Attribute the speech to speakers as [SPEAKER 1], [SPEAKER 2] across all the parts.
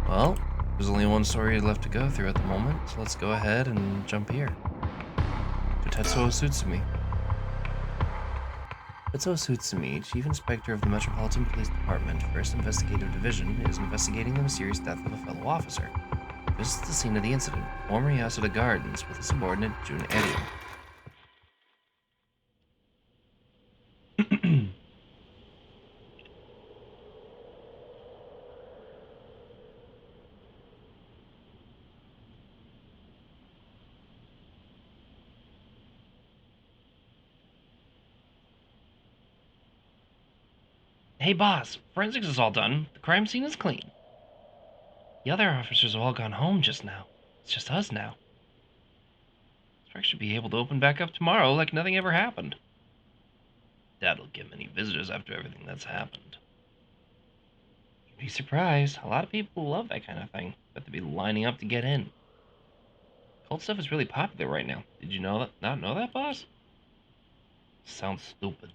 [SPEAKER 1] Well, there's only one story left to go through at the moment, so let's go ahead and jump here. To Tetsuo Tsutsumi. Tetsuo Tsutsumi, Chief Inspector of the Metropolitan Police Department, 1st Investigative Division, is investigating the mysterious death of a fellow officer. Visits the scene of the incident, former Yasuda Gardens, with his subordinate Jun Eryu.
[SPEAKER 2] Hey boss, forensics is all done. The crime scene is clean. The other officers have all gone home just now. It's just us now. This park should be able to open back up tomorrow like nothing ever happened. That'll get many visitors after everything that's happened. You'd be surprised. A lot of people love that kind of thing, but to be lining up to get in. Cult stuff is really popular right now. Did you not know that, boss? Sounds stupid.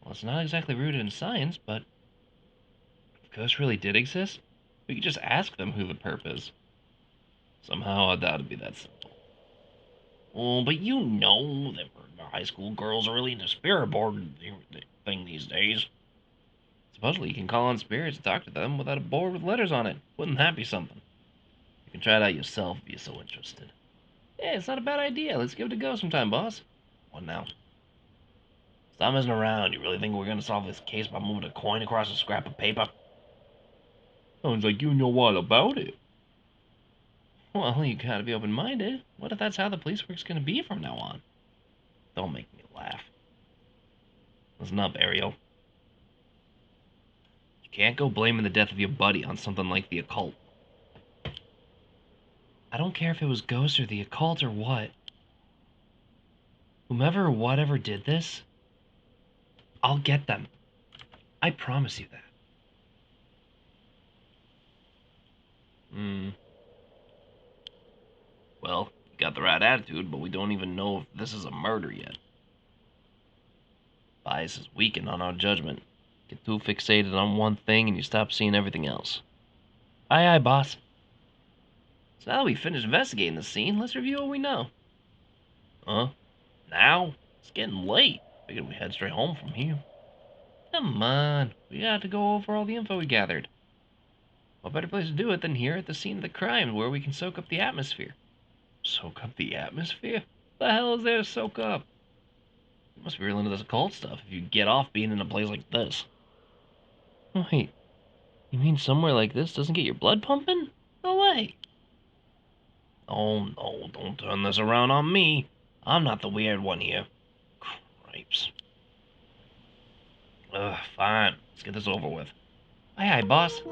[SPEAKER 2] Well, it's not exactly rooted in science, but if ghosts really did exist, we could just ask them who the perp is. Somehow I doubt it'd be that simple. Oh, but you know that the high school girls are really into spirit board thing these days. Supposedly you can call on spirits and talk to them without a board with letters on it. Wouldn't that be something? You can try it out yourself if you're so interested. Yeah, it's not a bad idea. Let's give it a go sometime, boss. What now? Stop messing around. You really think we're gonna solve this case by moving a coin across a scrap of paper? Sounds like you know all about it. Well, you gotta be open-minded. What if that's how the police work's gonna be from now on? Don't make me laugh. Listen up, Ariel. You can't go blaming the death of your buddy on something like the occult. I don't care if it was ghosts or the occult or what. Whomever or whatever did this, I'll get them. I promise you that. Well, you got the right attitude, but we don't even know if this is a murder yet. Bias is weakened on our judgment. Get too fixated on one thing and you stop seeing everything else. Aye, aye, boss. So now that we've finished investigating the scene, let's review what we know. Huh? Now? It's getting late. Figured we head straight home from here. Come on, we got to go over all the info we gathered. What better place to do it than here at the scene of the crime, where we can soak up the atmosphere? Soak up the atmosphere? What the hell is there to soak up? You must be real into this occult stuff if you get off being in a place like this. Wait, you mean somewhere like this doesn't get your blood pumping? No way. Oh no, don't turn this around on me. I'm not the weird one here. Cripes. Fine. Let's get this over with. Aye, aye, boss.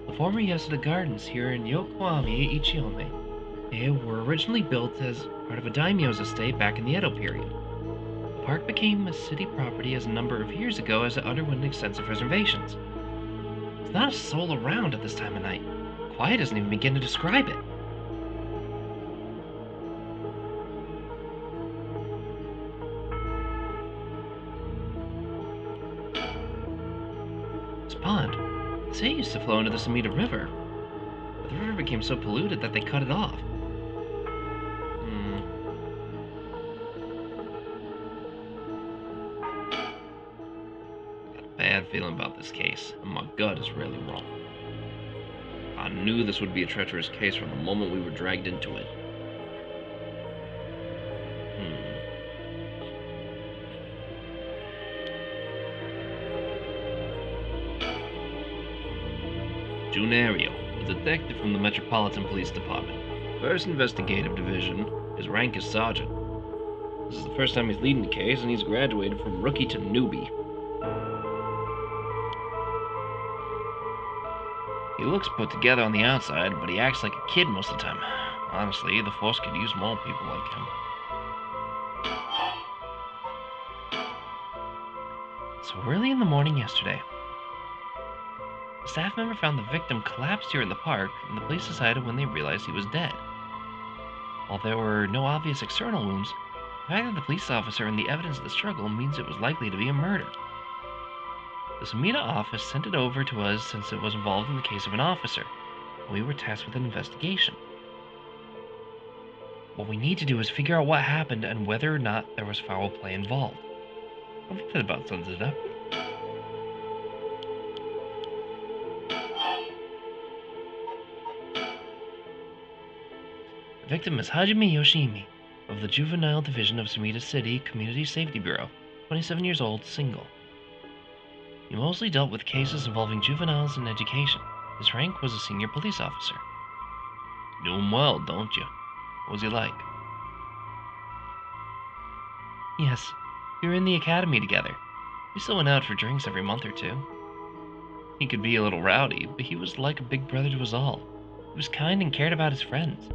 [SPEAKER 2] The former Yasuda Gardens here in Yokohama Ichiyome. They were originally built as part of a daimyo's estate back in the Edo period. The park became a city property as a number of years ago as it underwent extensive renovations. There's not a soul around at this time of night. Quiet doesn't even begin to describe it. This pond, they say it used to flow into the Sumida River, but the river became so polluted that they cut it off. Got a bad feeling about this case, and my gut is really wrong. I knew this would be a treacherous case from the moment we were dragged into it. Jun Eryu, a detective from the Metropolitan Police Department. 1st Investigative Division. His rank is Sergeant. This is the first time he's leading the case, and he's graduated from rookie to newbie. He looks put together on the outside, but he acts like a kid most of the time. Honestly, the force could use more people like him. So early in the morning yesterday, a staff member found the victim collapsed here in the park, and the police decided when they realized he was dead. While there were no obvious external wounds, the fact that the police officer and the evidence of the struggle means it was likely to be a murder. The Sumida office sent it over to us since it was involved in the case of an officer. We were tasked with an investigation. What we need to do is figure out what happened and whether or not there was foul play involved. I think that about sums it up. The victim is Hajime Yoshimi of the Juvenile Division of Sumida City Community Safety Bureau, 27 years old, single. He mostly dealt with cases involving juveniles in education. His rank was a senior police officer. You knew him well, don't you? What was he like? Yes, we were in the academy together. We still went out for drinks every month or two. He could be a little rowdy, but he was like a big brother to us all. He was kind and cared about his friends.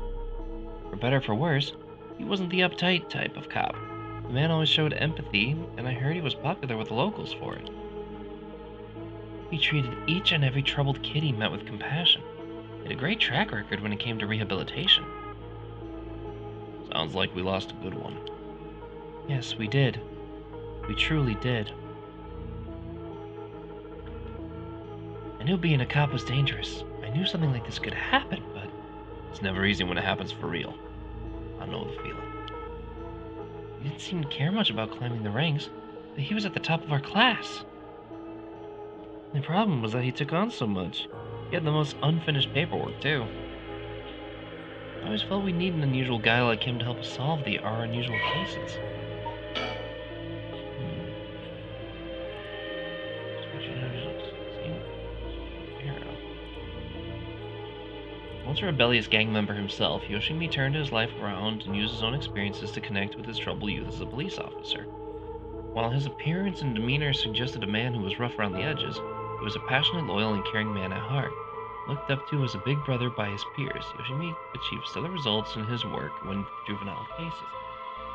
[SPEAKER 2] For better or for worse, he wasn't the uptight type of cop. The man always showed empathy, and I heard he was popular with the locals for it. He treated each and every troubled kid he met with compassion. He had a great track record when it came to rehabilitation. Sounds like we lost a good one. Yes, we did. We truly did. I knew being a cop was dangerous. I knew something like this could happen, but it's never easy when it happens for real. I know the feeling. He didn't seem to care much about climbing the ranks, but he was at the top of our class. The problem was that he took on so much. He had the most unfinished paperwork, too. I always felt we need an unusual guy like him to help us solve our unusual cases. Once a rebellious gang member himself, Yoshimi turned his life around and used his own experiences to connect with his troubled youth as a police officer. While his appearance and demeanor suggested a man who was rough around the edges, he was a passionate, loyal, and caring man at heart. Looked up to as a big brother by his peers, Yoshimi achieved stellar results in his work when juvenile cases.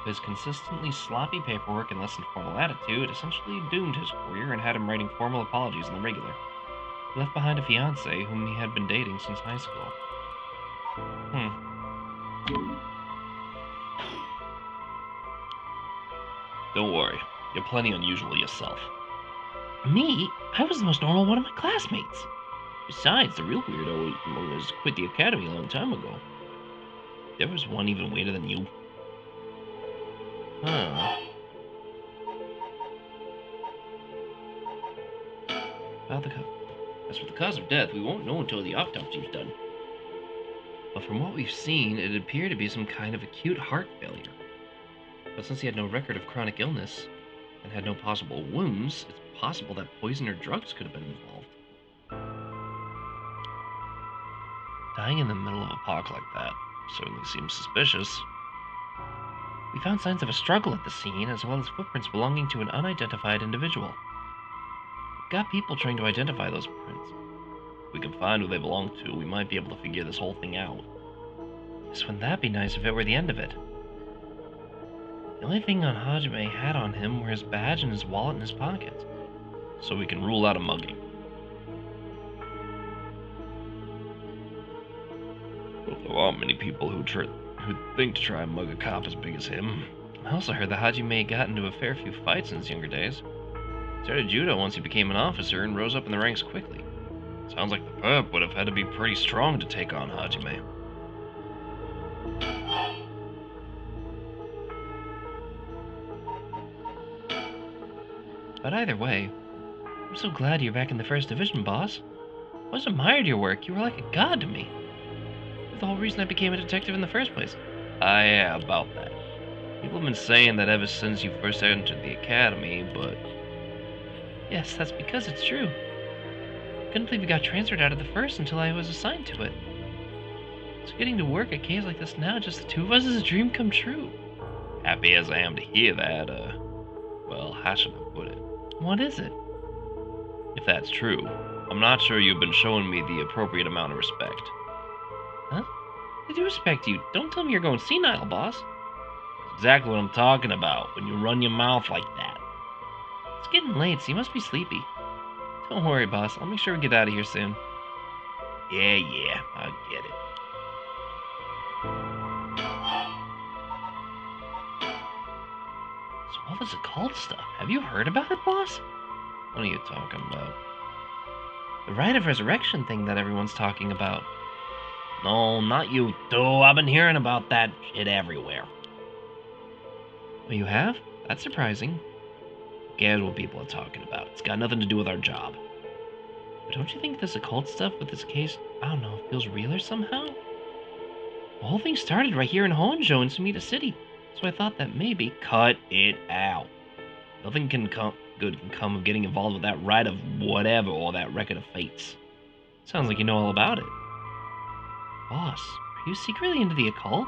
[SPEAKER 2] His consistently sloppy paperwork and less than formal attitude essentially doomed his career and had him writing formal apologies on the regular. He left behind a fiancée whom he had been dating since high school. Don't worry, you're plenty unusual yourself. Me? I was the most normal one of my classmates. Besides, the real weirdo was quit the academy a long time ago. There was one even weirder than you. Huh. As for the cause of death, we won't know until the autopsy's done. But from what we've seen, it appeared to be some kind of acute heart failure. But since he had no record of chronic illness and had no possible wounds, it's possible that poison or drugs could have been involved. Dying in the middle of a park like that certainly seems suspicious. We found signs of a struggle at the scene, as well as footprints belonging to an unidentified individual. We've got people trying to identify those prints. If we can find who they belong to, we might be able to figure this whole thing out. Yes, wouldn't that be nice if it were the end of it? The only thing Hajime had on him were his badge and his wallet in his pockets. So we can rule out a mugging. Well, there aren't many people who think to try and mug a cop as big as him. I also heard that Hajime got into a fair few fights in his younger days. He started judo once he became an officer and rose up in the ranks quickly. Sounds like the perp would have had to be pretty strong to take on Hajime. But either way, I'm so glad you're back in the First Division, boss. I always admired your work. You were like a god to me. You're the whole reason I became a detective in the first place. Yeah, about that. People have been saying that ever since you first entered the academy, but... Yes, that's because it's true. I couldn't believe you got transferred out of the first until I was assigned to it. So getting to work at caves like this now, just the two of us, is a dream come true. Happy as I am to hear that, well, how should I put it? What is it? If that's true, I'm not sure you've been showing me the appropriate amount of respect. Huh? I do respect you. Don't tell me you're going senile, boss. That's exactly what I'm talking about, when you run your mouth like that. It's getting late, so you must be sleepy. Don't worry, boss. I'll make sure we get out of here soon. Yeah, I get it. So what was the cult stuff? Have you heard about it, boss? What are you talking about?
[SPEAKER 1] The rite of resurrection thing that everyone's talking about.
[SPEAKER 2] No, not you two. I've been hearing about that shit everywhere.
[SPEAKER 1] Oh, you have? That's surprising.
[SPEAKER 2] Who cares what people are talking about? It's got nothing to do with our job.
[SPEAKER 1] But don't you think this occult stuff with this case, I don't know, feels realer somehow? The whole thing started right here in Honjo in Sumida City, so I thought that maybe...
[SPEAKER 2] Cut it out. Nothing good can come of getting involved with that rite of whatever or that record of fates.
[SPEAKER 1] Sounds like you know all about it. Boss, are you secretly into the occult?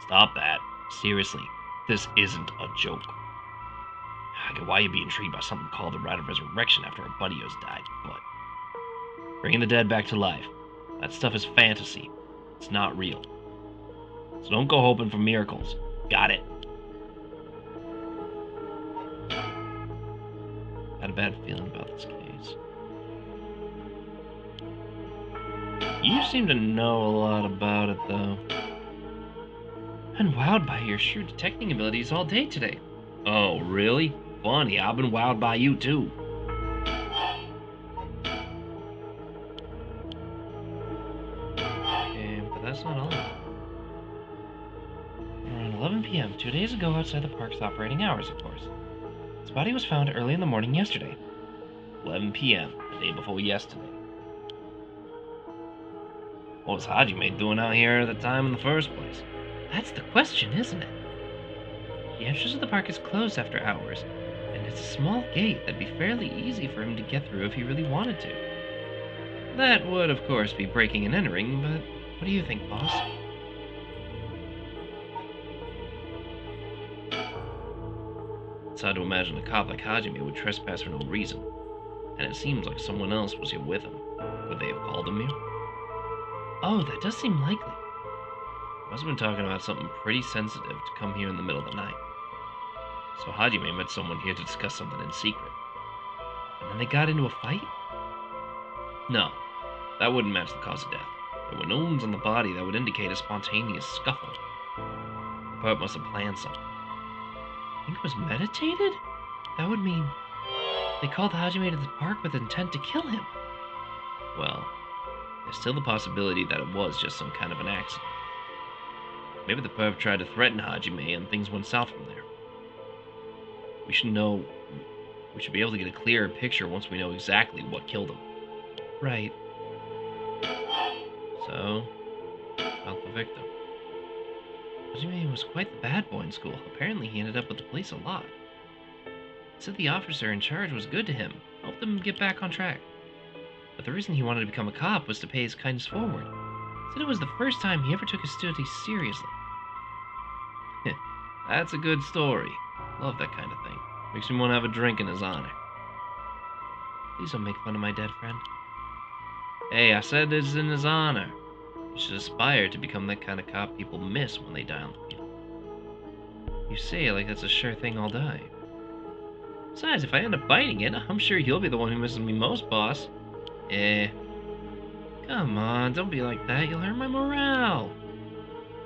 [SPEAKER 2] Stop that. Seriously, this isn't a joke. I get why you'd be intrigued by something called the rite of resurrection after a buddy of yours died, but bringing the dead back to life, that stuff is fantasy. It's not real. So don't go hoping for miracles. Got it?
[SPEAKER 1] I had a bad feeling about this case.
[SPEAKER 2] You seem to know a lot about it, though.
[SPEAKER 1] I've been wowed by your shrewd detecting abilities all day today.
[SPEAKER 2] Oh, really? Funny, I've been wowed by you, too.
[SPEAKER 1] Okay, but that's not all. Around 11 p.m., 2 days ago outside the park's operating hours, of course. His body was found early in the morning yesterday.
[SPEAKER 2] 11 p.m., the day before yesterday. What was Hajime doing out here at the time in the first place?
[SPEAKER 1] That's the question, isn't it? The entrance to the park is closed after hours, and it's a small gate that'd be fairly easy for him to get through if he really wanted to. That would, of course, be breaking and entering, but what do you think, boss?
[SPEAKER 2] It's hard to imagine a cop like Hajime would trespass for no reason, and it seems like someone else was here with him. Would they have called him here?
[SPEAKER 1] Oh, that does seem likely.
[SPEAKER 2] Must have been talking about something pretty sensitive to come here in the middle of the night. So Hajime met someone here to discuss something in secret.
[SPEAKER 1] And then they got into a fight?
[SPEAKER 2] No, that wouldn't match the cause of death. There were no wounds on the body that would indicate a spontaneous scuffle. The perp must have planned something.
[SPEAKER 1] Think it was meditated? That would mean they called Hajime to the park with intent to kill him.
[SPEAKER 2] Well, there's still the possibility that it was just some kind of an accident. Maybe the perp tried to threaten Hajime and things went south from there. We should be able to get a clearer picture once we know exactly what killed him.
[SPEAKER 1] Right.
[SPEAKER 2] So, about the victim.
[SPEAKER 1] Hajime was quite the bad boy in school. Apparently he ended up with the police a lot. He said the officer in charge was good to him, helped him get back on track. But the reason he wanted to become a cop was to pay his kindness forward. Said it was the first time he ever took his duties seriously.
[SPEAKER 2] That's a good story. Love that kind of thing. Makes me want to have a drink in his honor.
[SPEAKER 1] Please don't make fun of my dead friend.
[SPEAKER 2] Hey, I said it's in his honor. You should aspire to become that kind of cop people miss when they die on the field.
[SPEAKER 1] You say it like that's a sure thing I'll die.
[SPEAKER 2] Besides, if I end up biting it, I'm sure you'll be the one who misses me most, boss.
[SPEAKER 1] Come on, don't be like that. You'll hurt my morale.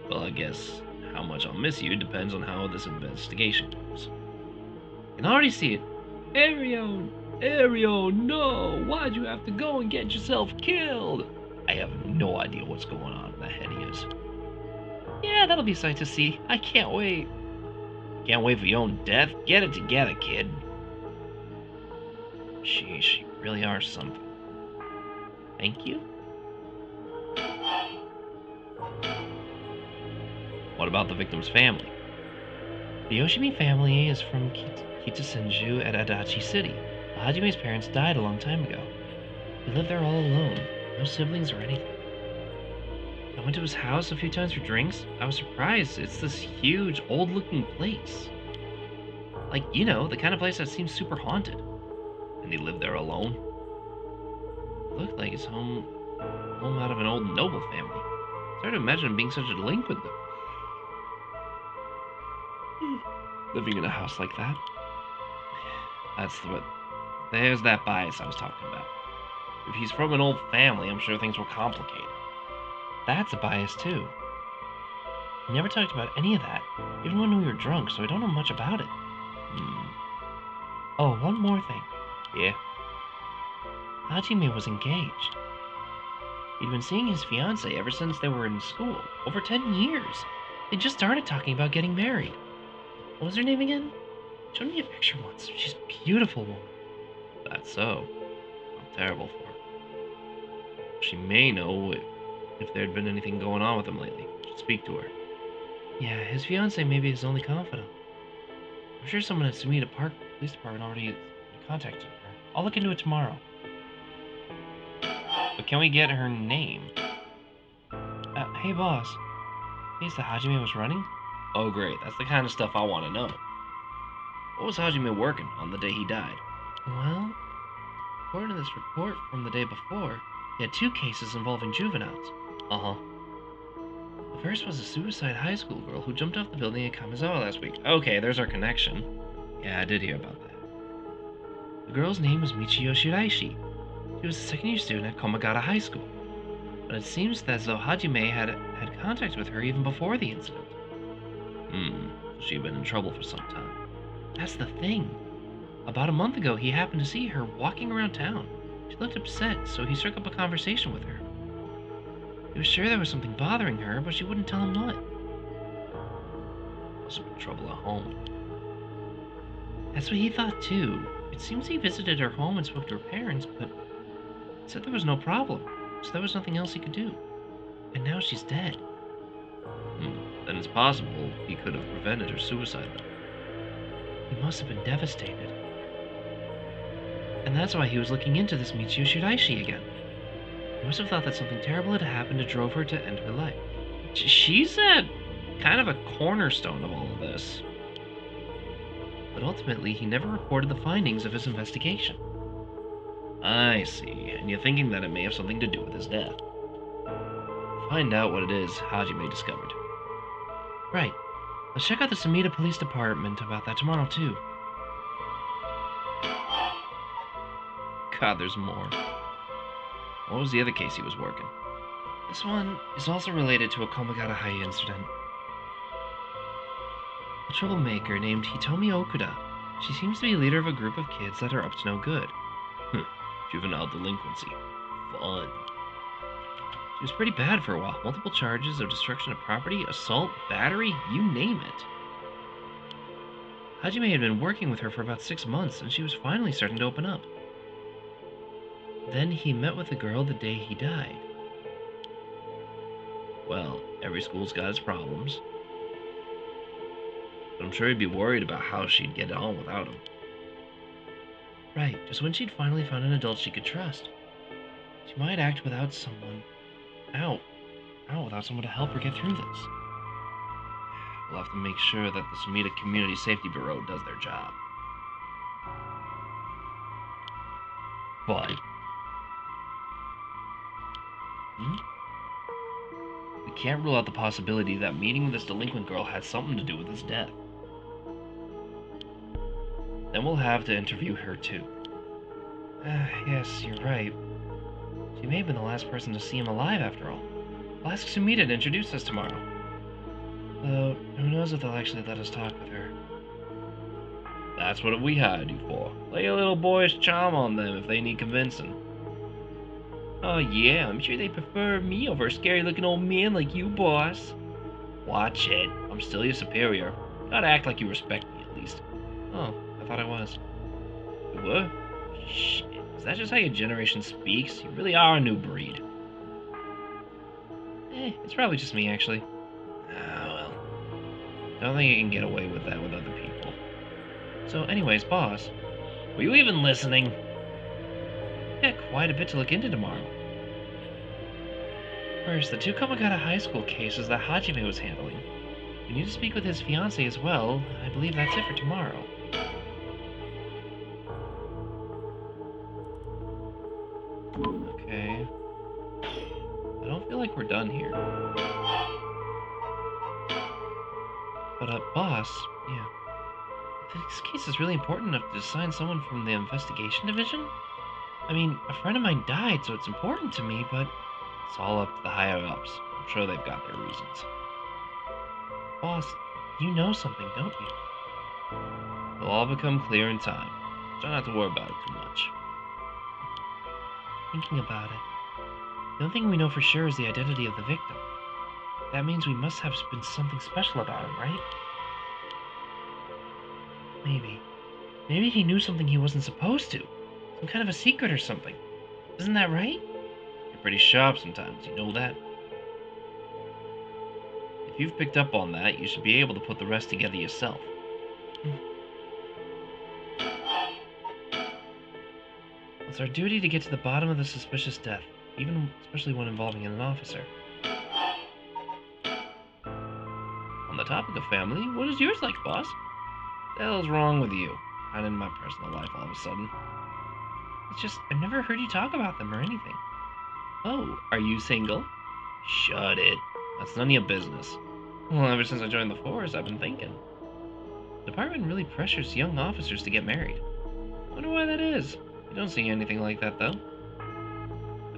[SPEAKER 2] Well, I guess how much I'll miss you depends on how this investigation goes.
[SPEAKER 1] I can already see it.
[SPEAKER 2] Ariel, no! Why'd you have to go and get yourself killed? I have no idea what's going on in that head of yours.
[SPEAKER 1] Yeah, that'll be a sight to see. I can't wait.
[SPEAKER 2] Can't wait for your own death? Get it together, kid.
[SPEAKER 1] Sheesh, you really are something. Thank you?
[SPEAKER 2] What about the victim's family?
[SPEAKER 1] The Yoshimi family is from Kitasenju at Adachi City. Hajime's parents died a long time ago. He lived there all alone, no siblings or anything. I went to his house a few times for drinks. I was surprised. It's this huge, old-looking place. Like, you know, the kind of place that seems super haunted.
[SPEAKER 2] And he lived there alone?
[SPEAKER 1] It looked like his home out of an old noble family. It's hard to imagine him being such a delinquent, though. Living in a house like that.
[SPEAKER 2] There's that bias I was talking about. If he's from an old family, I'm sure things were complicated.
[SPEAKER 1] That's a bias, too. We never talked about any of that, even when we were drunk, so I don't know much about it. Oh, one more thing.
[SPEAKER 2] Yeah? Hajime was engaged. He'd been seeing his fiancée ever since they were in school, over 10 years. They just started talking about getting married. What was her name again? Showed me a picture once. She's a beautiful woman. That's so. I'm terrible for her. She may know if there'd been anything going on with him lately. Should speak to her. Yeah, his fiancée may be his only confidant. I'm sure someone at Sumida Park Police Department already contacted her. I'll look into it tomorrow. But can we get her name? Hey boss. Is the Hajime was running? Oh great, that's the kind of stuff I want to know. What was Hajime working on the day he died? Well, according to this report from the day before, he had 2 cases involving juveniles. Uh-huh. The first was a suicide high school girl who jumped off the building at Kamizawa last week. Okay, there's our connection. Yeah, I did hear about that. The girl's name was Michiyo Shiraishi. She was a second-year student at Komagata High School. But it seems as though Hajime had contact with her even before the incident. So she had been in trouble for some time. That's the thing. About a month ago, he happened to see her walking around town. She looked upset, so he struck up a conversation with her. He was sure there was something bothering her, but she wouldn't tell him what. Must have been trouble at home. That's what he thought too. It seems he visited her home and spoke to her parents, but said there was no problem, so there was nothing else he could do. And now she's dead. Then it's possible he could have prevented her suicide, though. He must have been devastated. And that's why he was looking into this Michiyo Shiraishi again. He must have thought that something terrible had happened that drove her to end her life. She's kind of a cornerstone of all of this. But ultimately, he never reported the findings of his investigation. I see, and you're thinking that it may have something to do with his death. Find out what it is Hajime discovered. Right. Let's check out the Sumida Police Department about that tomorrow, too. God, there's more. What was the other case he was working? This one is also related to a Komagata High incident. A troublemaker named Hitomi Okuda. She seems to be leader of a group of kids that are up to no good. Juvenile delinquency. Fun. She was pretty bad for a while. Multiple charges of destruction of property, assault, battery, you name it. Hajime had been working with her for about 6 months, and she was finally starting to open up. Then he met with the girl the day he died. Well, every school's got its problems. But I'm sure he'd be worried about how she'd get on without him. Right, just when she'd finally found an adult she could trust. She might act without someone without someone to help her get through this. We'll have to make sure that the Sumida Community Safety Bureau does their job. But we can't rule out the possibility that meeting with this delinquent girl had something to do with his death. Then we'll have to interview her too. Yes, you're right. She may have been the last person to see him alive after all. I'll ask Sumida to introduce us tomorrow. Though, who knows if they'll actually let us talk with her. That's what we hired you for. Lay a little boyish charm on them if they need convincing. Oh yeah, I'm sure they prefer me over a scary-looking old man like you, boss. Watch it. I'm still your superior. Gotta act like you respect me, at least. Oh, I thought I was. You were? Shit. Is that just how your generation speaks? You really are a new breed. It's probably just me, actually. Well. I don't think you can get away with that with other people. So anyways, boss. Were you even listening? Got quite a bit to look into tomorrow. First, the 2 Komagata High School cases that Hajime was handling. We need to speak with his fiancée as well. I believe that's it for tomorrow. Okay. I don't feel like we're done here. But, boss, yeah. This case is really important enough to assign someone from the investigation division? I mean, a friend of mine died, so it's important to me, but it's all up to the higher-ups. I'm sure they've got their reasons. Boss, you know something, don't you? It'll all become clear in time. Try not to worry about it too much. Thinking about it, the only thing we know for sure is the identity of the victim. That means we must have been something special about him, right? Maybe. Maybe he knew something he wasn't supposed to. Some kind of a secret or something. Isn't that right? You're pretty sharp sometimes, you know that? If you've picked up on that, you should be able to put the rest together yourself. It's our duty to get to the bottom of the suspicious death, especially one involving an officer. On the topic of family, what is yours like, boss? What the hell's wrong with you? Not in my personal life all of a sudden. It's just, I've never heard you talk about them or anything. Oh, are you single? Shut it. That's none of your business. Well, ever since I joined the force, I've been thinking. The department really pressures young officers to get married. Wonder why that is. I don't see anything like that, though.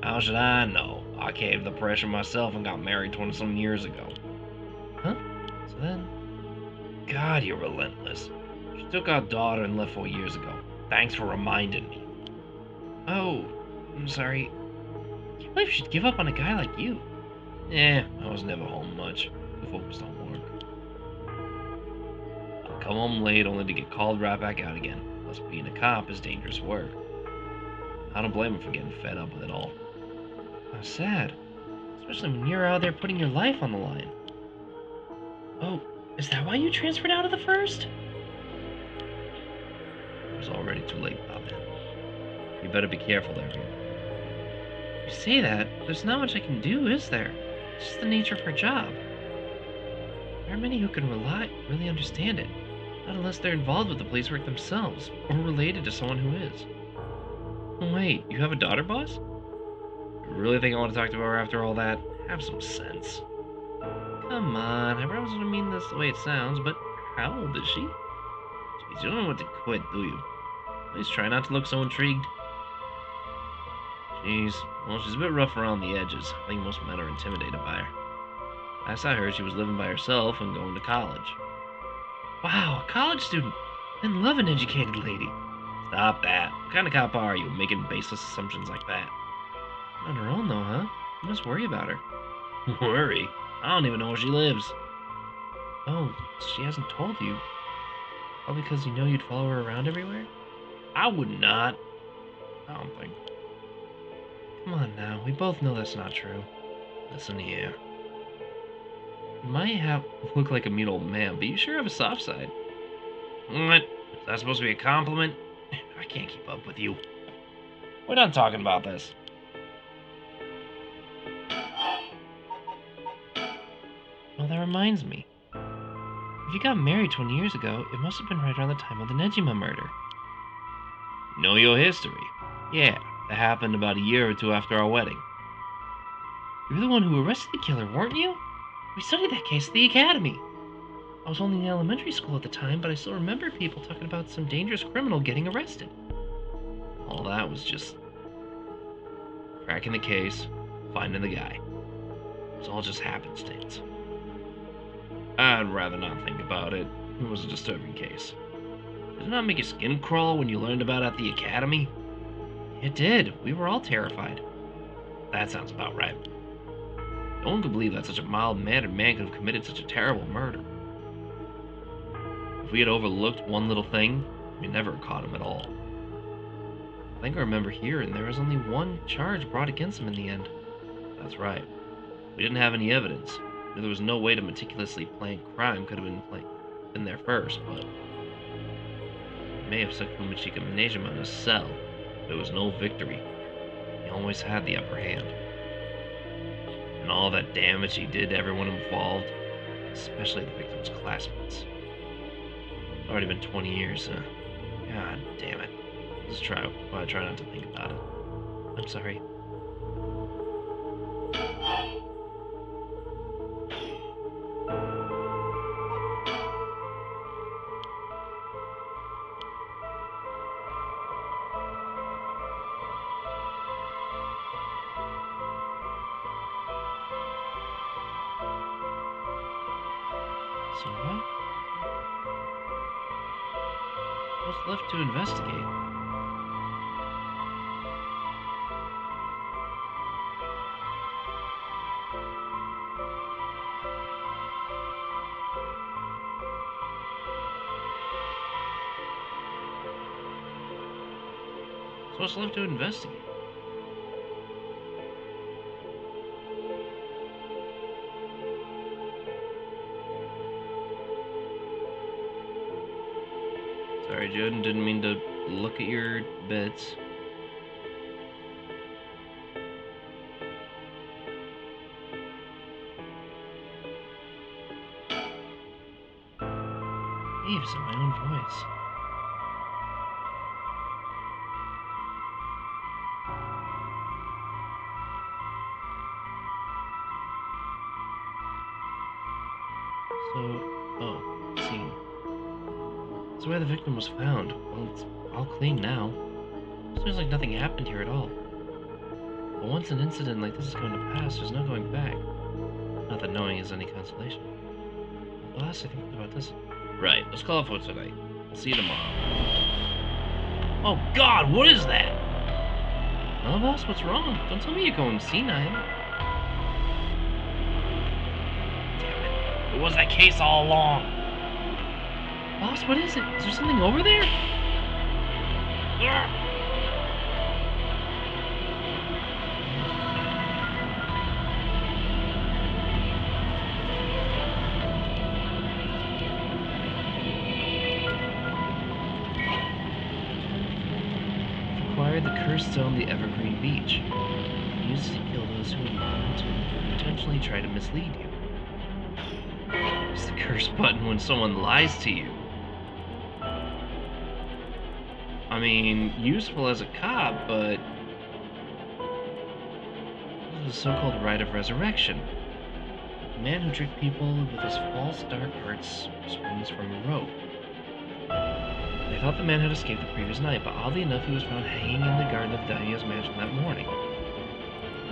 [SPEAKER 2] How should I know? I caved the pressure myself and got married 20-some years ago. Huh? So then... God, you're relentless. She took our daughter and left 4 years ago. Thanks for reminding me. Oh, I'm sorry. I can't believe she'd give up on a guy like you. I was never home much. Too focused on work. I'd come home late only to get called right back out again. Plus, being a cop is dangerous work. I don't blame him for getting fed up with it all. How sad. Especially when you're out there putting your life on the line. Oh, is that why you transferred out of the first? It was already too late by then. You better be careful there, Rita. You say that, but there's not much I can do, is there? It's just the nature of her job. There aren't many who can really understand it. Not unless they're involved with the police work themselves, or related to someone who is. Wait, you have a daughter, boss? You really think I want to talk to her after all that? Have some sense. Come on, I promise I don't mean this the way it sounds, but how old is she? Jeez, you don't know what to quit, do you? Please try not to look so intrigued. Jeez, well, she's a bit rough around the edges. I think most men are intimidated by her. Last I heard, she was living by herself and going to college. Wow, a college student! And love an educated lady. Stop that. What kind of cop are you, making baseless assumptions like that? On her own, though, huh? You must worry about her. Worry? I don't even know where she lives. Oh, she hasn't told you. Probably because you know you'd follow her around everywhere? I would not. I don't think. Come on now, we both know that's not true. Listen here. You might look like a mean old man, but you sure have a soft side. What? Is that supposed to be a compliment? I can't keep up with you. We're done talking about this. Well, that reminds me. If you got married 20 years ago, it must have been right around the time of the Nejima murder. Know your history? Yeah, that happened about a year or two after our wedding. You were the one who arrested the killer, weren't you? We studied that case at the academy. I was only in elementary school at the time, but I still remember people talking about some dangerous criminal getting arrested. All that was just cracking the case, finding the guy. It was all just happenstance. I'd rather not think about it. It was a disturbing case. Did it not make your skin crawl when you learned about it at the academy? It did. We were all terrified. That sounds about right. No one could believe that such a mild-mannered man could have committed such a terrible murder. If we had overlooked one little thing, we never caught him at all. I think I remember hearing there was only one charge brought against him in the end. That's right. We didn't have any evidence. There was no way to meticulously plan crime could have been there first, but he may have stuck Fumachika Nejima in a cell. There was no victory. He always had the upper hand. And all that damage he did to everyone involved, especially the victim's classmates. It's already been 20 years, huh? God damn it. Let's try not to think about it. I'm sorry. So what? What's left to investigate? supposed to live to investigate. Sorry, Jordan, didn't mean to look at your bits. Eves in my own voice. Scene. That's where the victim was found. Well, it's all clean now. Seems like nothing happened here at all. But once an incident like this is going to pass, there's no going back. Not that knowing is any consolation. The last I think about this. Right, let's call it for tonight. I'll see you tomorrow. Oh God, what is that? Oh, boss, what's wrong? Don't tell me you're going senile. Damn it. It was that case all along. Boss, what is it? Is there something over there? Acquired the cursed stone, the evergreen beach. Used to kill those who intentionally try to mislead you. It's the curse button when someone lies to you. I mean, useful as a cop, but this is a so-called rite of resurrection. The man who tricked people with his false dark arts springs from a rope. They thought the man had escaped the previous night, but oddly enough, he was found hanging in the garden of the daimyo's mansion that morning.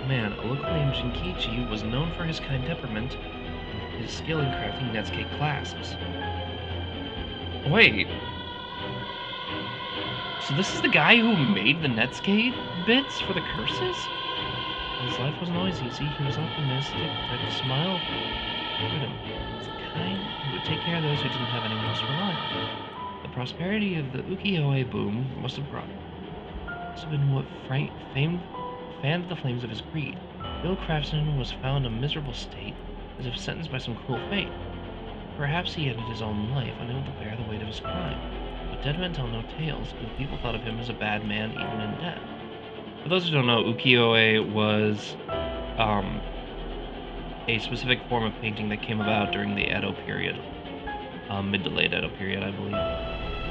[SPEAKER 2] The man, a local named Jinkichi, was known for his kind temperament and his skill in crafting Netscape clasps. Wait. So this is the guy who made the Netscape bits for the curses? His life wasn't always easy. He was optimistic, tried to smile with him. He was the kind who would take care of those who didn't have anyone else to rely on. The prosperity of the ukiyo-e boom must have brought him. This had been what fanned the flames of his greed. The old craftsman was found in a miserable state, as if sentenced by some cruel fate. Perhaps he ended his own life, unable to bear the weight of his crime. But dead men tell no tales, and people thought of him as a bad man even in death. For those who don't know, ukiyo-e was a specific form of painting that came about during the Edo period. Mid to late Edo period, I believe.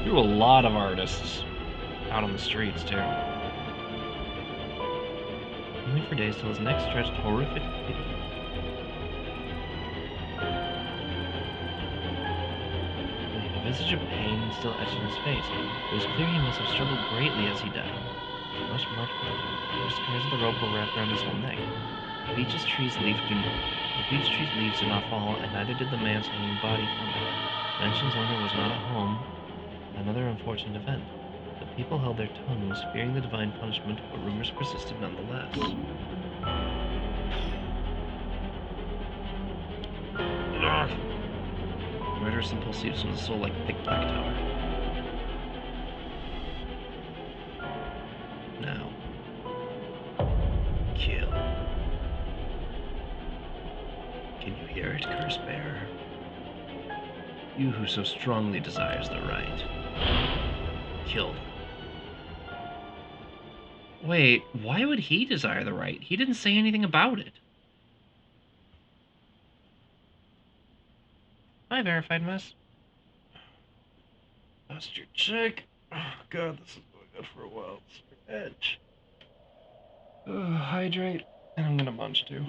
[SPEAKER 2] There were a lot of artists out on the streets, too. Only for days till his neck stretched horrific. A visage of pain still etched in his face. It was clear he must have struggled greatly as he died. The most remarkable thing, the scars of the rope were wrapped around his whole neck. The beech tree's leaves do not fall, and neither did the man's hanging body from it. The mansion's owner was not at home. Another unfortunate event. The people held their tongues, fearing the divine punishment, but rumors persisted nonetheless. Murderous impulse seeps from the soul like thick black tar. Now, kill. Can you hear it, curse bearer? You who so strongly desires the right. Kill them. Wait, why would he desire the right? He didn't say anything about it. Hi, verified mess. Lost your check. Oh God, this is going on for a while. It's your edge. Hydrate, and I'm gonna munch too.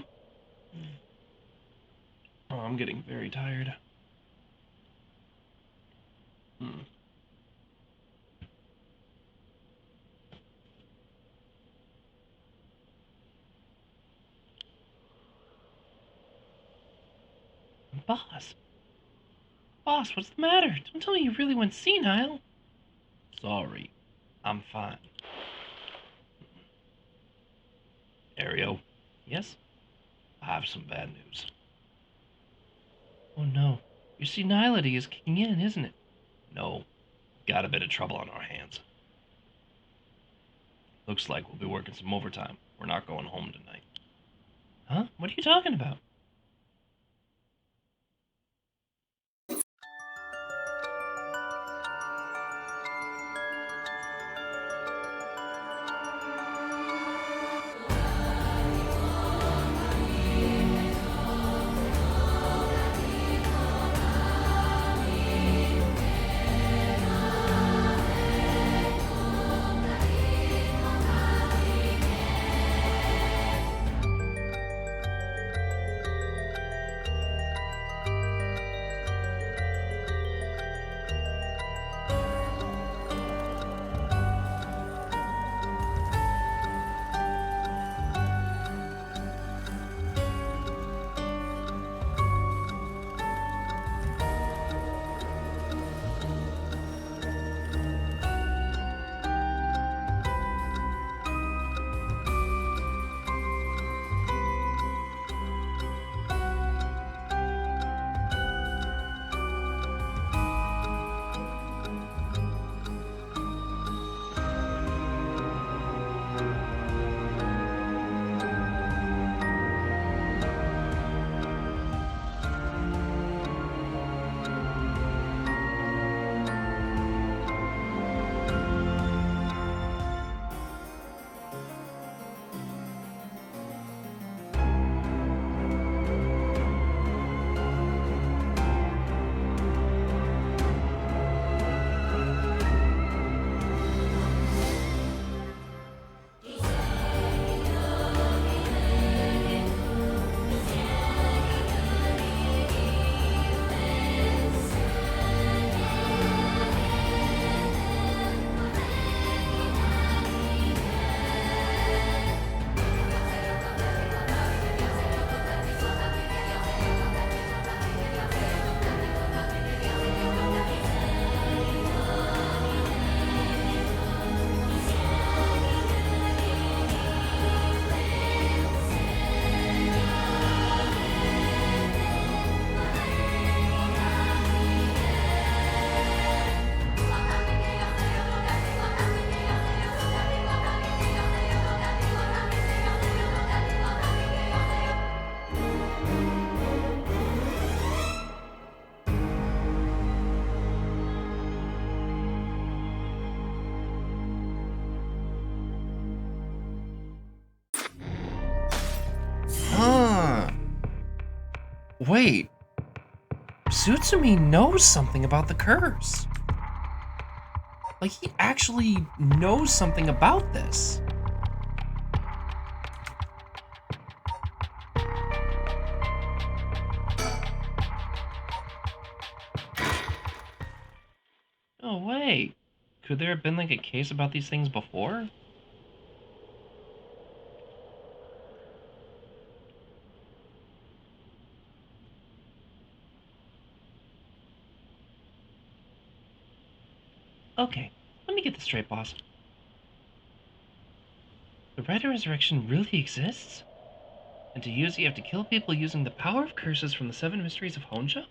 [SPEAKER 2] Oh, I'm getting very tired. Boss. Boss, what's the matter? Don't tell me you really went senile. Sorry. I'm fine. Ario. Yes? I have some bad news. Oh no. Your senility is kicking in, isn't it? No. Got a bit of trouble on our hands. Looks like we'll be working some overtime. We're not going home tonight.
[SPEAKER 1] Huh? What are you talking about? Huh. Wait. Sutsumi knows something about the curse. Like, he actually knows something about this.
[SPEAKER 2] Oh, wait. Could there have been like a case about these things before? Okay, let me get this straight, boss. The Red Resurrection really exists? And to use it, you have to kill people using the power of curses from the 7 Mysteries of Honjo?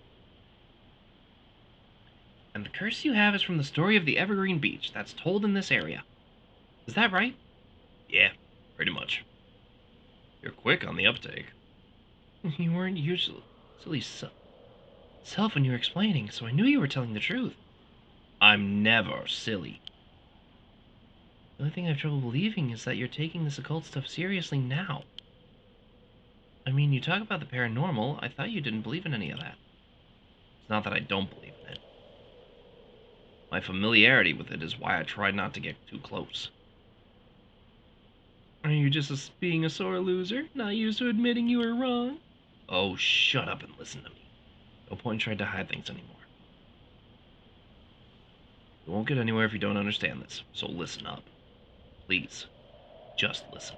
[SPEAKER 2] And the curse you have is from the story of the Evergreen Beach that's told in this area. Is that right? Yeah, pretty much. You're quick on the uptake. You weren't usually self when you were explaining, so I knew you were telling the truth. I'm never silly. The only thing I have trouble believing is that you're taking this occult stuff seriously now. I mean, you talk about the paranormal, I thought you didn't believe in any of that. It's not that I don't believe in it. My familiarity with it is why I try not to get too close. Are you just being a sore loser, not used to admitting you were wrong? Oh, shut up and listen to me. No point trying to hide things anymore. You won't get anywhere if you don't understand this, so listen up. Please, just listen.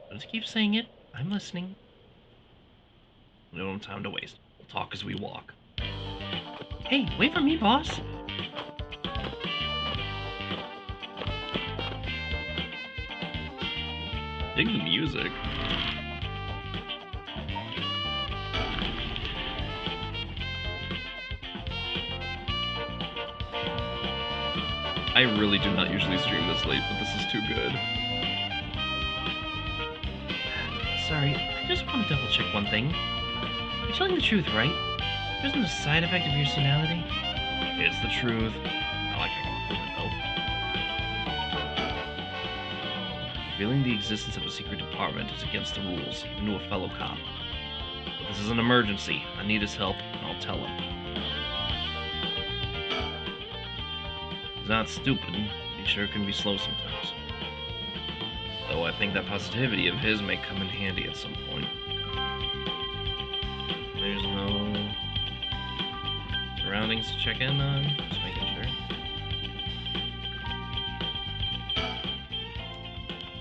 [SPEAKER 2] Don't keep saying it. I'm listening. We don't have time to waste. We'll talk as we walk. Hey, wait for me, boss! Dig the music. I really do not usually stream this late, but this is too good.
[SPEAKER 1] Sorry, I just want to double check one thing. You're telling the truth, right? There isn't a side effect of your senility?
[SPEAKER 2] It's the truth. Not like I can prove it, though.
[SPEAKER 1] Revealing the existence of a secret department is against the rules, even to a fellow cop. But this is an emergency. I need his help, and I'll tell him. He's not stupid. He sure can be slow sometimes. Though I think that positivity of his may come in handy at some point. There's no surroundings to check in on. Just making sure.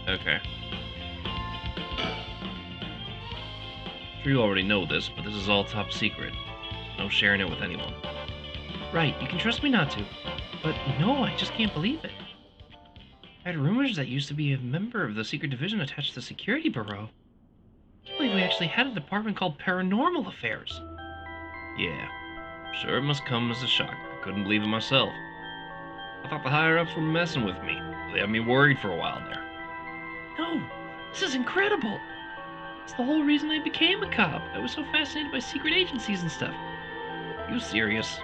[SPEAKER 1] Okay. I'm sure you already know this, but this is all top secret. No sharing it with anyone. Right, you can trust me not to. But no, I just can't believe it. I heard rumors that used to be a member of the secret division attached to the security bureau. I can't believe we actually had a department called Paranormal Affairs. Yeah, sure it must come as a shock. I couldn't believe it myself. I thought the higher-ups were messing with me. They had me worried for a while there. No, this is incredible. It's the whole reason I became a cop. I was so fascinated by secret agencies and stuff. You serious?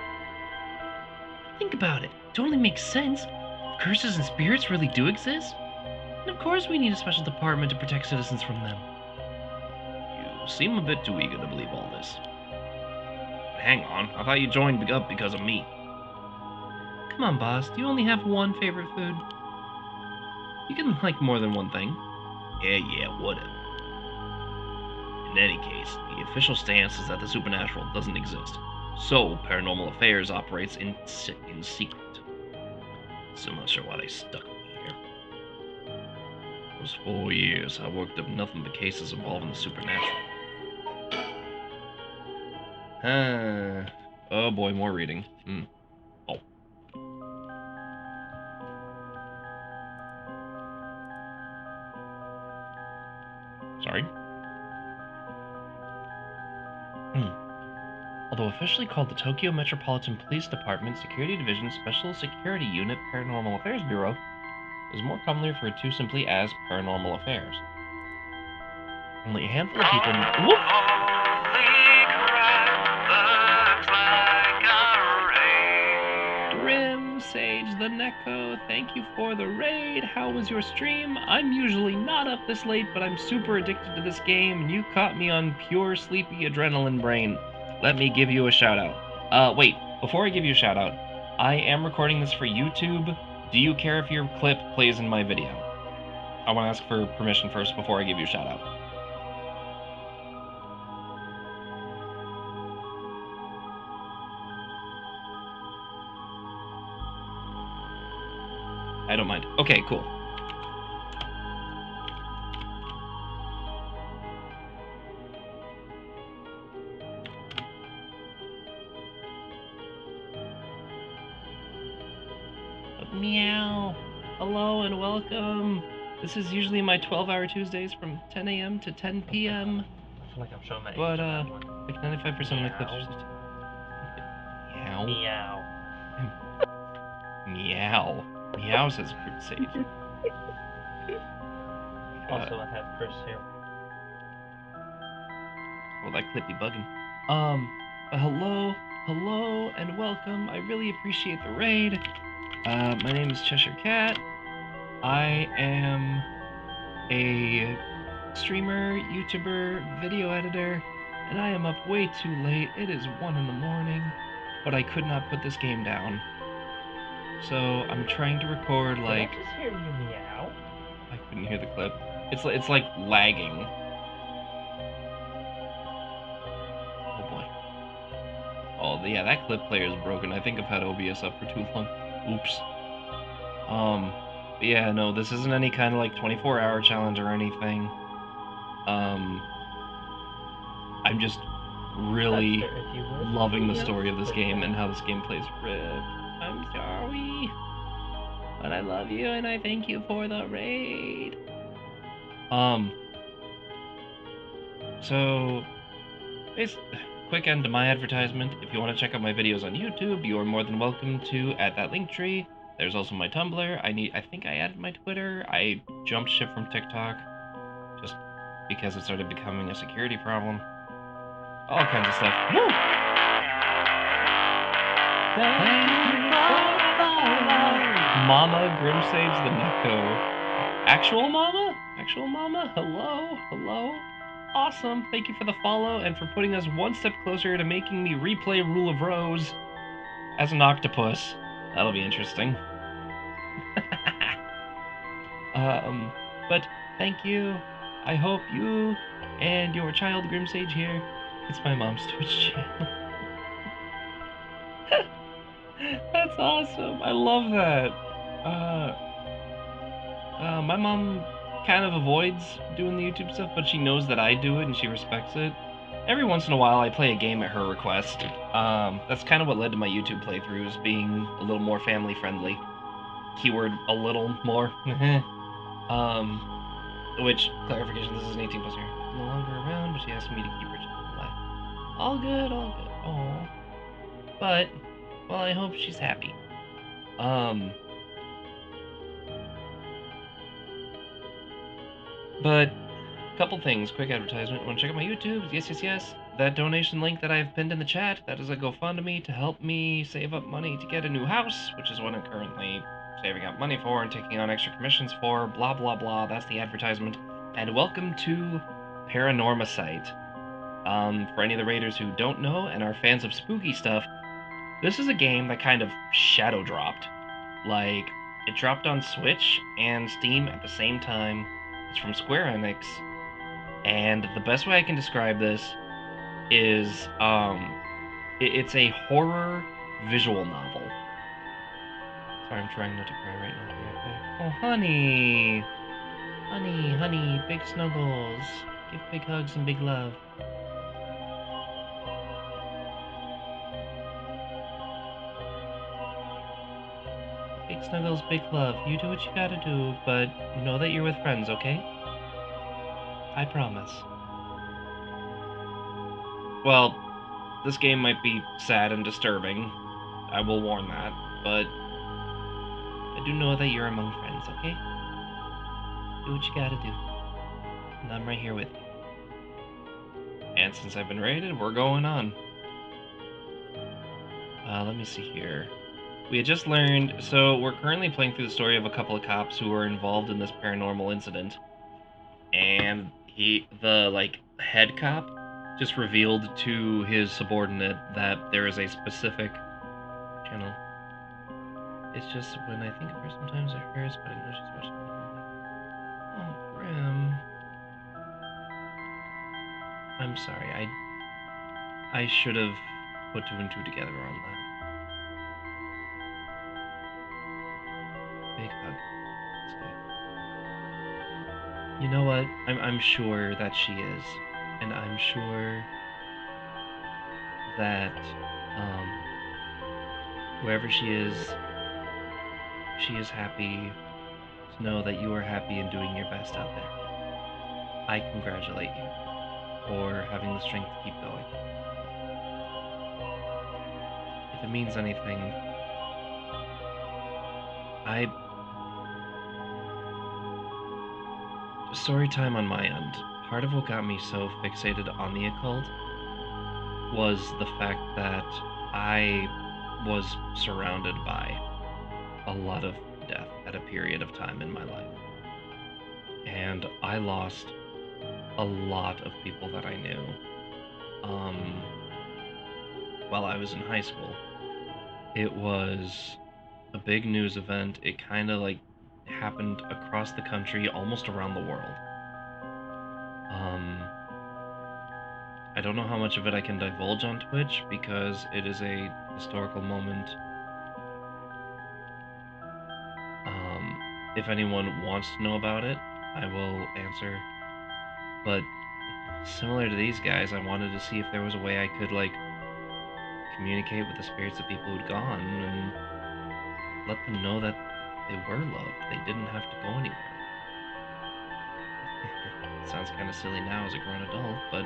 [SPEAKER 1] Think about it. It totally makes sense. Curses and spirits really do exist? And of course we need a special department to protect citizens from them. You seem a bit too eager to believe all this. Hang on, I thought you joined up because of me. Come on, boss, do you only have one favorite food? You can like more than one thing. Yeah, whatever. In any case, the official stance is that the supernatural doesn't exist. So, Paranormal Affairs operates in secret. Still not sure why they stuck me here. Those 4 years, I worked up nothing but cases involving the supernatural. Oh boy, more reading. Oh. Sorry. Although officially called the Tokyo Metropolitan Police Department Security Division Special Security Unit Paranormal Affairs Bureau, is more commonly referred to simply as Paranormal Affairs. Only a handful of people. Whoop! Grim Sage the Neko, thank you for the raid. How was your stream? I'm usually not up this late, but I'm super addicted to this game, and you caught me on pure sleepy adrenaline brain. Let me give you a shout out. Wait, before I give you a shout out, I am recording this for YouTube. Do you care if your clip plays in my video? I want to ask for permission first before I give you a shout out. I don't mind. Okay, cool. Meow. Hello and welcome. This is usually my 12-hour Tuesdays from 10 a.m. to 10 p.m.
[SPEAKER 3] I feel like I'm showing my age
[SPEAKER 1] But,
[SPEAKER 3] on that one.
[SPEAKER 1] like 95% of my clips are Meow.
[SPEAKER 3] Meow.
[SPEAKER 1] Meow. Meow says Fruit Sage.
[SPEAKER 3] Also, I have Chris here.
[SPEAKER 1] Well, that clip be bugging. Hello, and welcome. I really appreciate the raid. My name is Cheshire Cat. I am a streamer, YouTuber, video editor, and I am up way too late. It is 1 in the morning, but I could not put this game down. So I'm trying to record like.
[SPEAKER 3] Did I just hear you meow?
[SPEAKER 1] I couldn't hear the clip. It's like lagging. Oh boy. Oh yeah, that clip player is broken. I think I've had OBS up for too long. Oops. But yeah, no, this isn't any kind of like 24-hour challenge or anything. I'm just really loving the story of this game and how this game plays. Rip. I'm sorry. But I love you and I thank you for the raid. So, it's quick end to my advertisement. If you want to check out my videos on YouTube, you are more than welcome to at that link tree.
[SPEAKER 2] There's also my Tumblr. I think I added my Twitter. I jumped ship from TikTok just because it started becoming a security problem. All kinds of stuff. Woo! Mama Grimsaves the Neko. Actual Mama? Actual Mama? Hello? Hello? Awesome. Thank you for the follow and for putting us one step closer to making me replay Rule of Rose as an octopus. That'll be interesting. But thank you. I hope you and your child Grimsage here. It's my mom's Twitch channel. That's awesome. I love that. My mom kind of avoids doing the YouTube stuff, but she knows that I do it and she respects it. Every once in a while, I play a game at her request. That's kind of what led to my YouTube playthroughs, being a little more family friendly. Keyword a little more. Which, clarification, this is an 18 plus here. No longer around, but she asked me to keep her channel alive. All good, all good. Oh. But, well, I hope she's happy. But, couple things, quick advertisement. Want to check out my YouTube? Yes. That donation link that I've pinned in the chat, that is a GoFundMe to help me save up money to get a new house, which is what I'm currently saving up money for and taking on extra commissions for, blah, blah, blah. That's the advertisement. And welcome to PARANORMASIGHT. For any of the raiders who don't know and are fans of spooky stuff, this is a game that kind of shadow dropped. Like, it dropped on Switch and Steam at the same time. It's from Square Enix, and the best way I can describe this is, it's a horror visual novel. Sorry, I'm trying not to cry right now. Okay. Oh, honey! Honey, big snuggles. Give big hugs and big love. Big snuggles, big love. You do what you gotta do, but know that you're with friends, okay? I promise. Well, this game might be sad and disturbing. I will warn that, but I do know that you're among friends, okay? Do what you gotta do. And I'm right here with you. And since I've been raided, we're going on. Let me see here. We had just learned, so we're currently playing through the story of a couple of cops who were involved in this paranormal incident. And the head cop just revealed to his subordinate that there is a specific channel. It's just when I think of her, sometimes it hurts, but I know she's watching. Oh, Grim. I'm sorry, I should have put two and two together on that. Big hug. Let's go. You know what? I'm sure that she is. And I'm sure that wherever she is happy to know that you are happy and doing your best out there. I congratulate you for having the strength to keep going. If it means anything, story time on my end. Part of what got me so fixated on the occult was the fact that I was surrounded by a lot of death at a period of time in my life. And I lost a lot of people that I knew while I was in high school. It was a big news event. It kind of happened across the country, almost around the world. I don't know how much of it I can divulge on Twitch because it is a historical moment. If anyone wants to know about it, I will answer. But similar to these guys, I wanted to see if there was a way I could communicate with the spirits of people who'd gone and let them know that they were loved. They didn't have to go anywhere. It sounds kind of silly now as a grown adult, but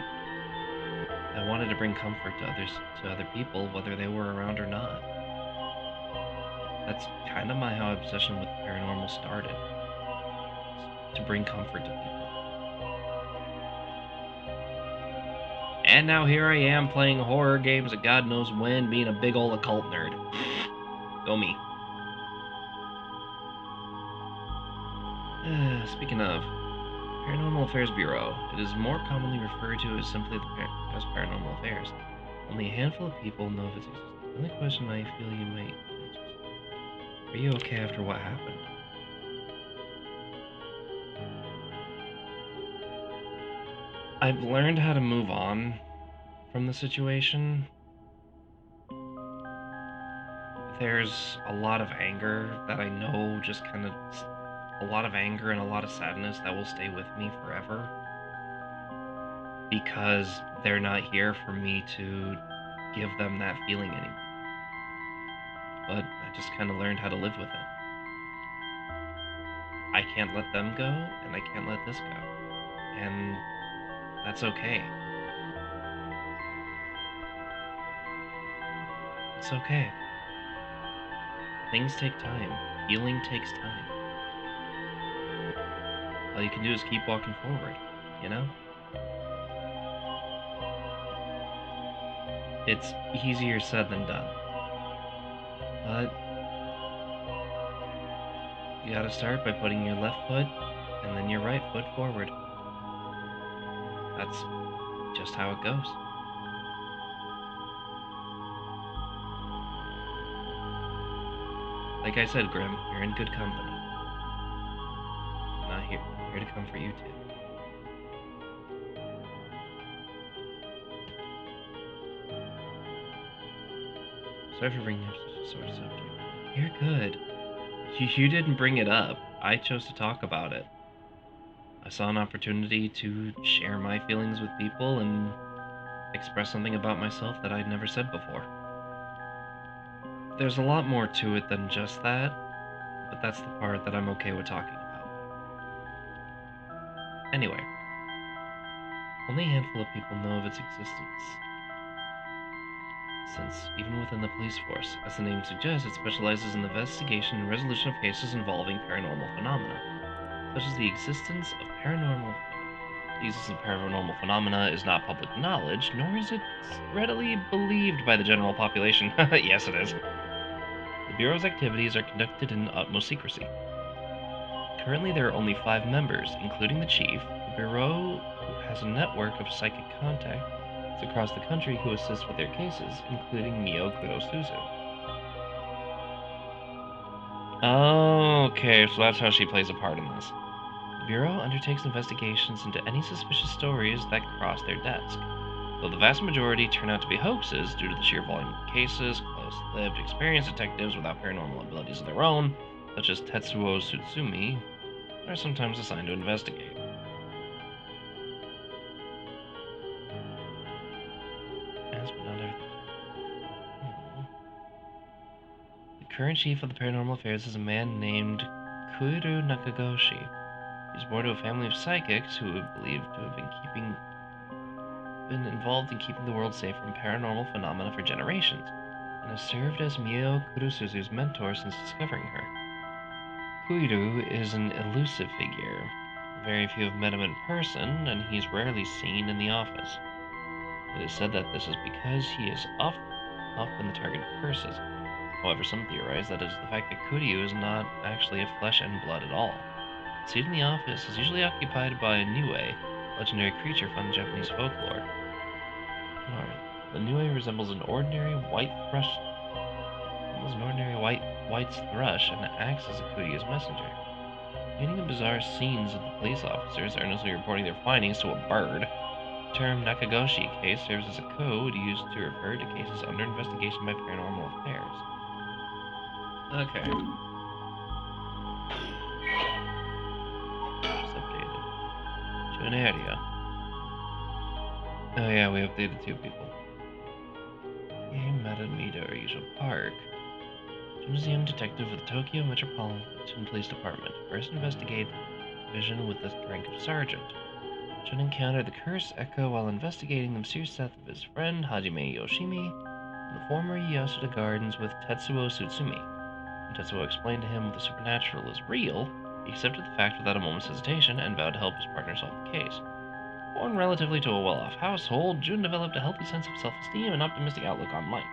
[SPEAKER 2] I wanted to bring comfort to other people, whether they were around or not. That's kind of how obsession with the paranormal started. To bring comfort to people. And now here I am playing horror games at God knows when, being a big old occult nerd. Go me. Speaking of, Paranormal Affairs Bureau. It is more commonly referred to as simply as Paranormal Affairs. Only a handful of people know of its existence. The only question I feel you might answer is, are you okay after what happened? I've learned how to move on from the situation. There's a lot of anger that I know just kind of... a lot of anger and a lot of sadness that will stay with me forever. Because they're not here for me to give them that feeling anymore. But I just kind of learned how to live with it. I can't let them go, and I can't let this go. And that's okay. It's okay. Things take time. Healing takes time. All you can do is keep walking forward, you know? It's easier said than done. But you gotta start by putting your left foot and then your right foot forward. That's just how it goes. Like I said, Grim, you're in good company. I'm not here. I'm here to comfort you too. Sorry for bringing up such a sore subject. You're good. You didn't bring it up. I chose to talk about it. I saw an opportunity to share my feelings with people and express something about myself that I'd never said before. There's a lot more to it than just that, but that's the part that I'm okay with talking about. Anyway, only a handful of people know of its existence. Since, even within the police force, as the name suggests, it specializes in the investigation and resolution of cases involving paranormal phenomena, such as the existence of paranormal... The existence of paranormal phenomena is not public knowledge, nor is it readily believed by the general population. Yes, it is. The Bureau's activities are conducted in utmost secrecy. Currently, there are only 5 members, including the chief. The Bureau has a network of psychic contacts across the country who assist with their cases, including Mio Kurosuzu. Okay, so that's how she plays a part in this. The Bureau undertakes investigations into any suspicious stories that cross their desk. Though the vast majority turn out to be hoaxes due to the sheer volume of cases, close-lived, experienced detectives without paranormal abilities of their own, such as Tetsuo Tsutsumi, are sometimes assigned to investigate. As but not everything. The current chief of the Paranormal Affairs is a man named Koiru Nakagoshi. He was born to a family of psychics who are believed to have been involved in keeping the world safe from paranormal phenomena for generations, and has served as Mio Kurosuzu's mentor since discovering her. Koiru is an elusive figure. Very few have met him in person, and he's rarely seen in the office. It is said that this is because he is often the target of curses. However, some theorize that it is the fact that Kuryu is not actually of flesh and blood at all. The seat in the office is usually occupied by a Niue, a legendary creature found in Japanese folklore. The Niue resembles an ordinary white's thrush and acts as a Kuryu's messenger. Meaning of bizarre scenes of the police officers earnestly reporting their findings to a bird. The term Nakagoshi case serves as a code used to refer to cases under investigation by Paranormal Affairs. Okay. Just updated. To an area. Oh yeah, we updated 2 people. He met at Midoriya Park. Museum detective with the Tokyo Metropolitan Police Department. First investigated division with the rank of sergeant. Jun encountered the Curse Echo while investigating the mysterious death of his friend Hajime Yoshimi in the former Yasuda Gardens with Tetsuo Tsutsumi. When Tetsuo explained to him the supernatural is real, he accepted the fact without a moment's hesitation and vowed to help his partner solve the case. Born relatively to a well-off household, Jun developed a healthy sense of self-esteem and optimistic outlook on life.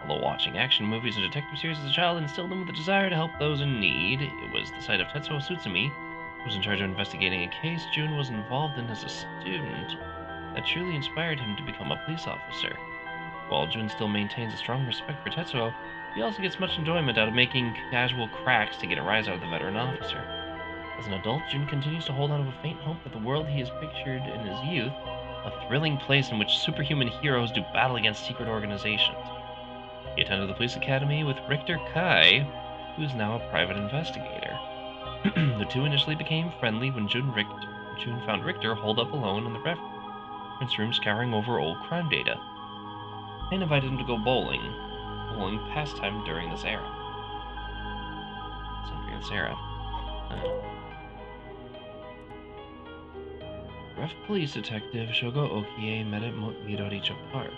[SPEAKER 2] Although watching action movies and detective series as a child instilled him with a desire to help those in need, it was the sight of Tetsuo Tsutsumi, who was in charge of investigating a case Jun was involved in as a student, that truly inspired him to become a police officer. While Jun still maintains a strong respect for Tetsuo, he also gets much enjoyment out of making casual cracks to get a rise out of the veteran officer. As an adult, Jun continues to hold on to a faint hope that the world he has pictured in his youth, a thrilling place in which superhuman heroes do battle against secret organizations. He attended the police academy with Richter Kai, who is now a private investigator. The two initially became friendly when Jun found Richter holed up alone in the reference room scouring over old crime data, and invited him to go bowling pastime during this era. Rough police detective Shogo Okie met at Midoricho Park.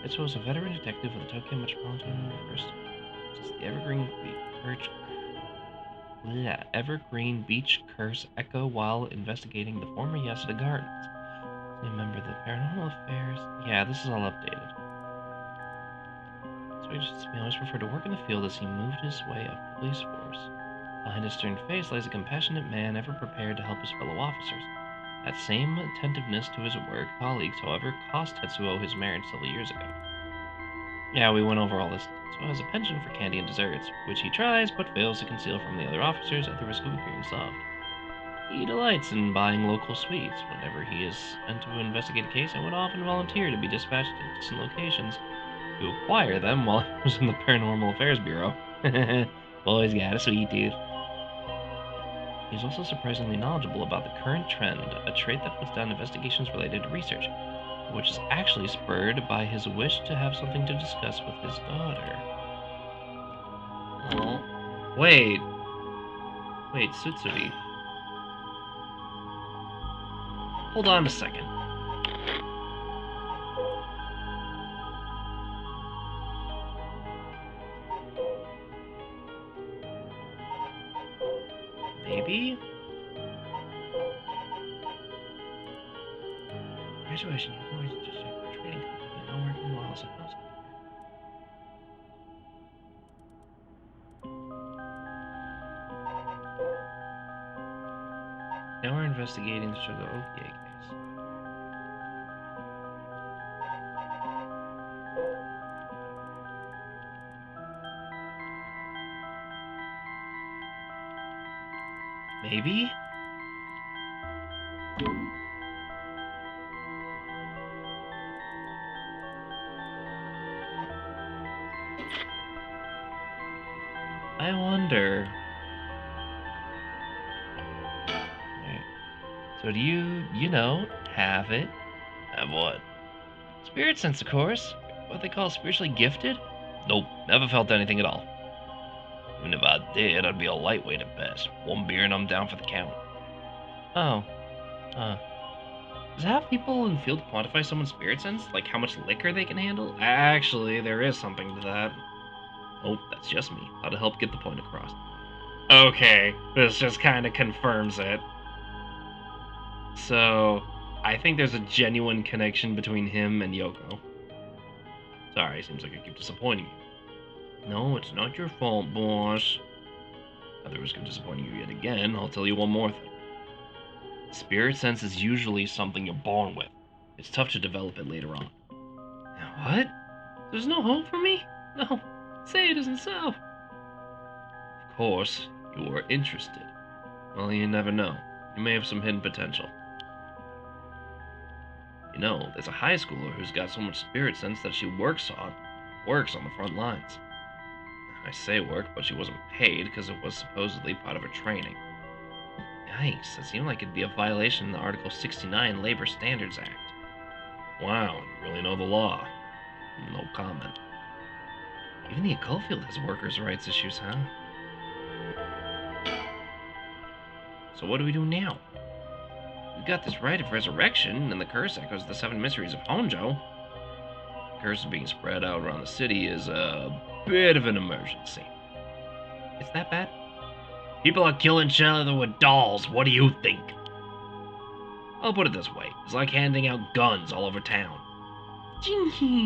[SPEAKER 2] Tetsuo was a veteran detective with the Tokyo Metropolitan University. Since the Evergreen Beach curse echo while investigating the former Yasuda Gardens. Remember the paranormal affairs? Yeah, this is all updated. So he always preferred to work in the field as he moved his way up the police force. Behind his stern face lies a compassionate man ever prepared to help his fellow officers. That same attentiveness to his work colleagues, however, cost Tetsuo his marriage several years ago. Yeah, we went over all this. Tetsuo has a penchant for candy and desserts, which he tries but fails to conceal from the other officers at the risk of appearing soft. He delights in buying local sweets. Whenever he is sent to investigate a case, I would often volunteer to be dispatched to distant locations to acquire them while I was in the Paranormal Affairs Bureau. Boy's got a sweet tooth. He's also surprisingly knowledgeable about the current trend, a trait that puts down investigations related to research, which is actually spurred by his wish to have something to discuss with his daughter. Oh, wait, Tsutsui. Hold on a second. Maybe? Graduation, you're always just a trading company, and I'm working well as a housekeeper. Now we're investigating the Shogo Okie case. Maybe? I wonder. Alright. So do you have it? Have what? Spirit sense, of course. What they call spiritually gifted? Nope, never felt anything at all. Even if I did, I'd be a lightweight at best. One beer and I'm down for the count. Oh. Does it have people in the field quantify someone's spirit sense? Like how much liquor they can handle? Actually, there is something to that. Oh, that's just me. How to help get the point across. Okay, this just kind of confirms it. So, I think there's a genuine connection between him and Yoko. Sorry, seems like I keep disappointing you. No, it's not your fault, boss. At the risk of disappointing you yet again, I'll tell you one more thing. Spirit sense is usually something you're born with. It's tough to develop it later on. What? There's no hope for me? No, say it isn't so. Of course, you are interested. Well, you never know. You may have some hidden potential. You know, there's a high schooler who's got so much spirit sense that she works on the front lines. I say work, but she wasn't paid because it was supposedly part of her training. Yikes, that seemed like it'd be a violation of the Article 69 Labor Standards Act. Wow, you really know the law. No comment. Even the occult field has workers' rights issues, huh? So what do we do now? We've got this rite of resurrection, and the curse echoes the 7 mysteries of Honjo. The curse being spread out around the city is a bit of an emergency.
[SPEAKER 1] It's that bad?
[SPEAKER 2] People are killing each other with dolls. What do you think? I'll put it this way. It's like handing out guns all over town.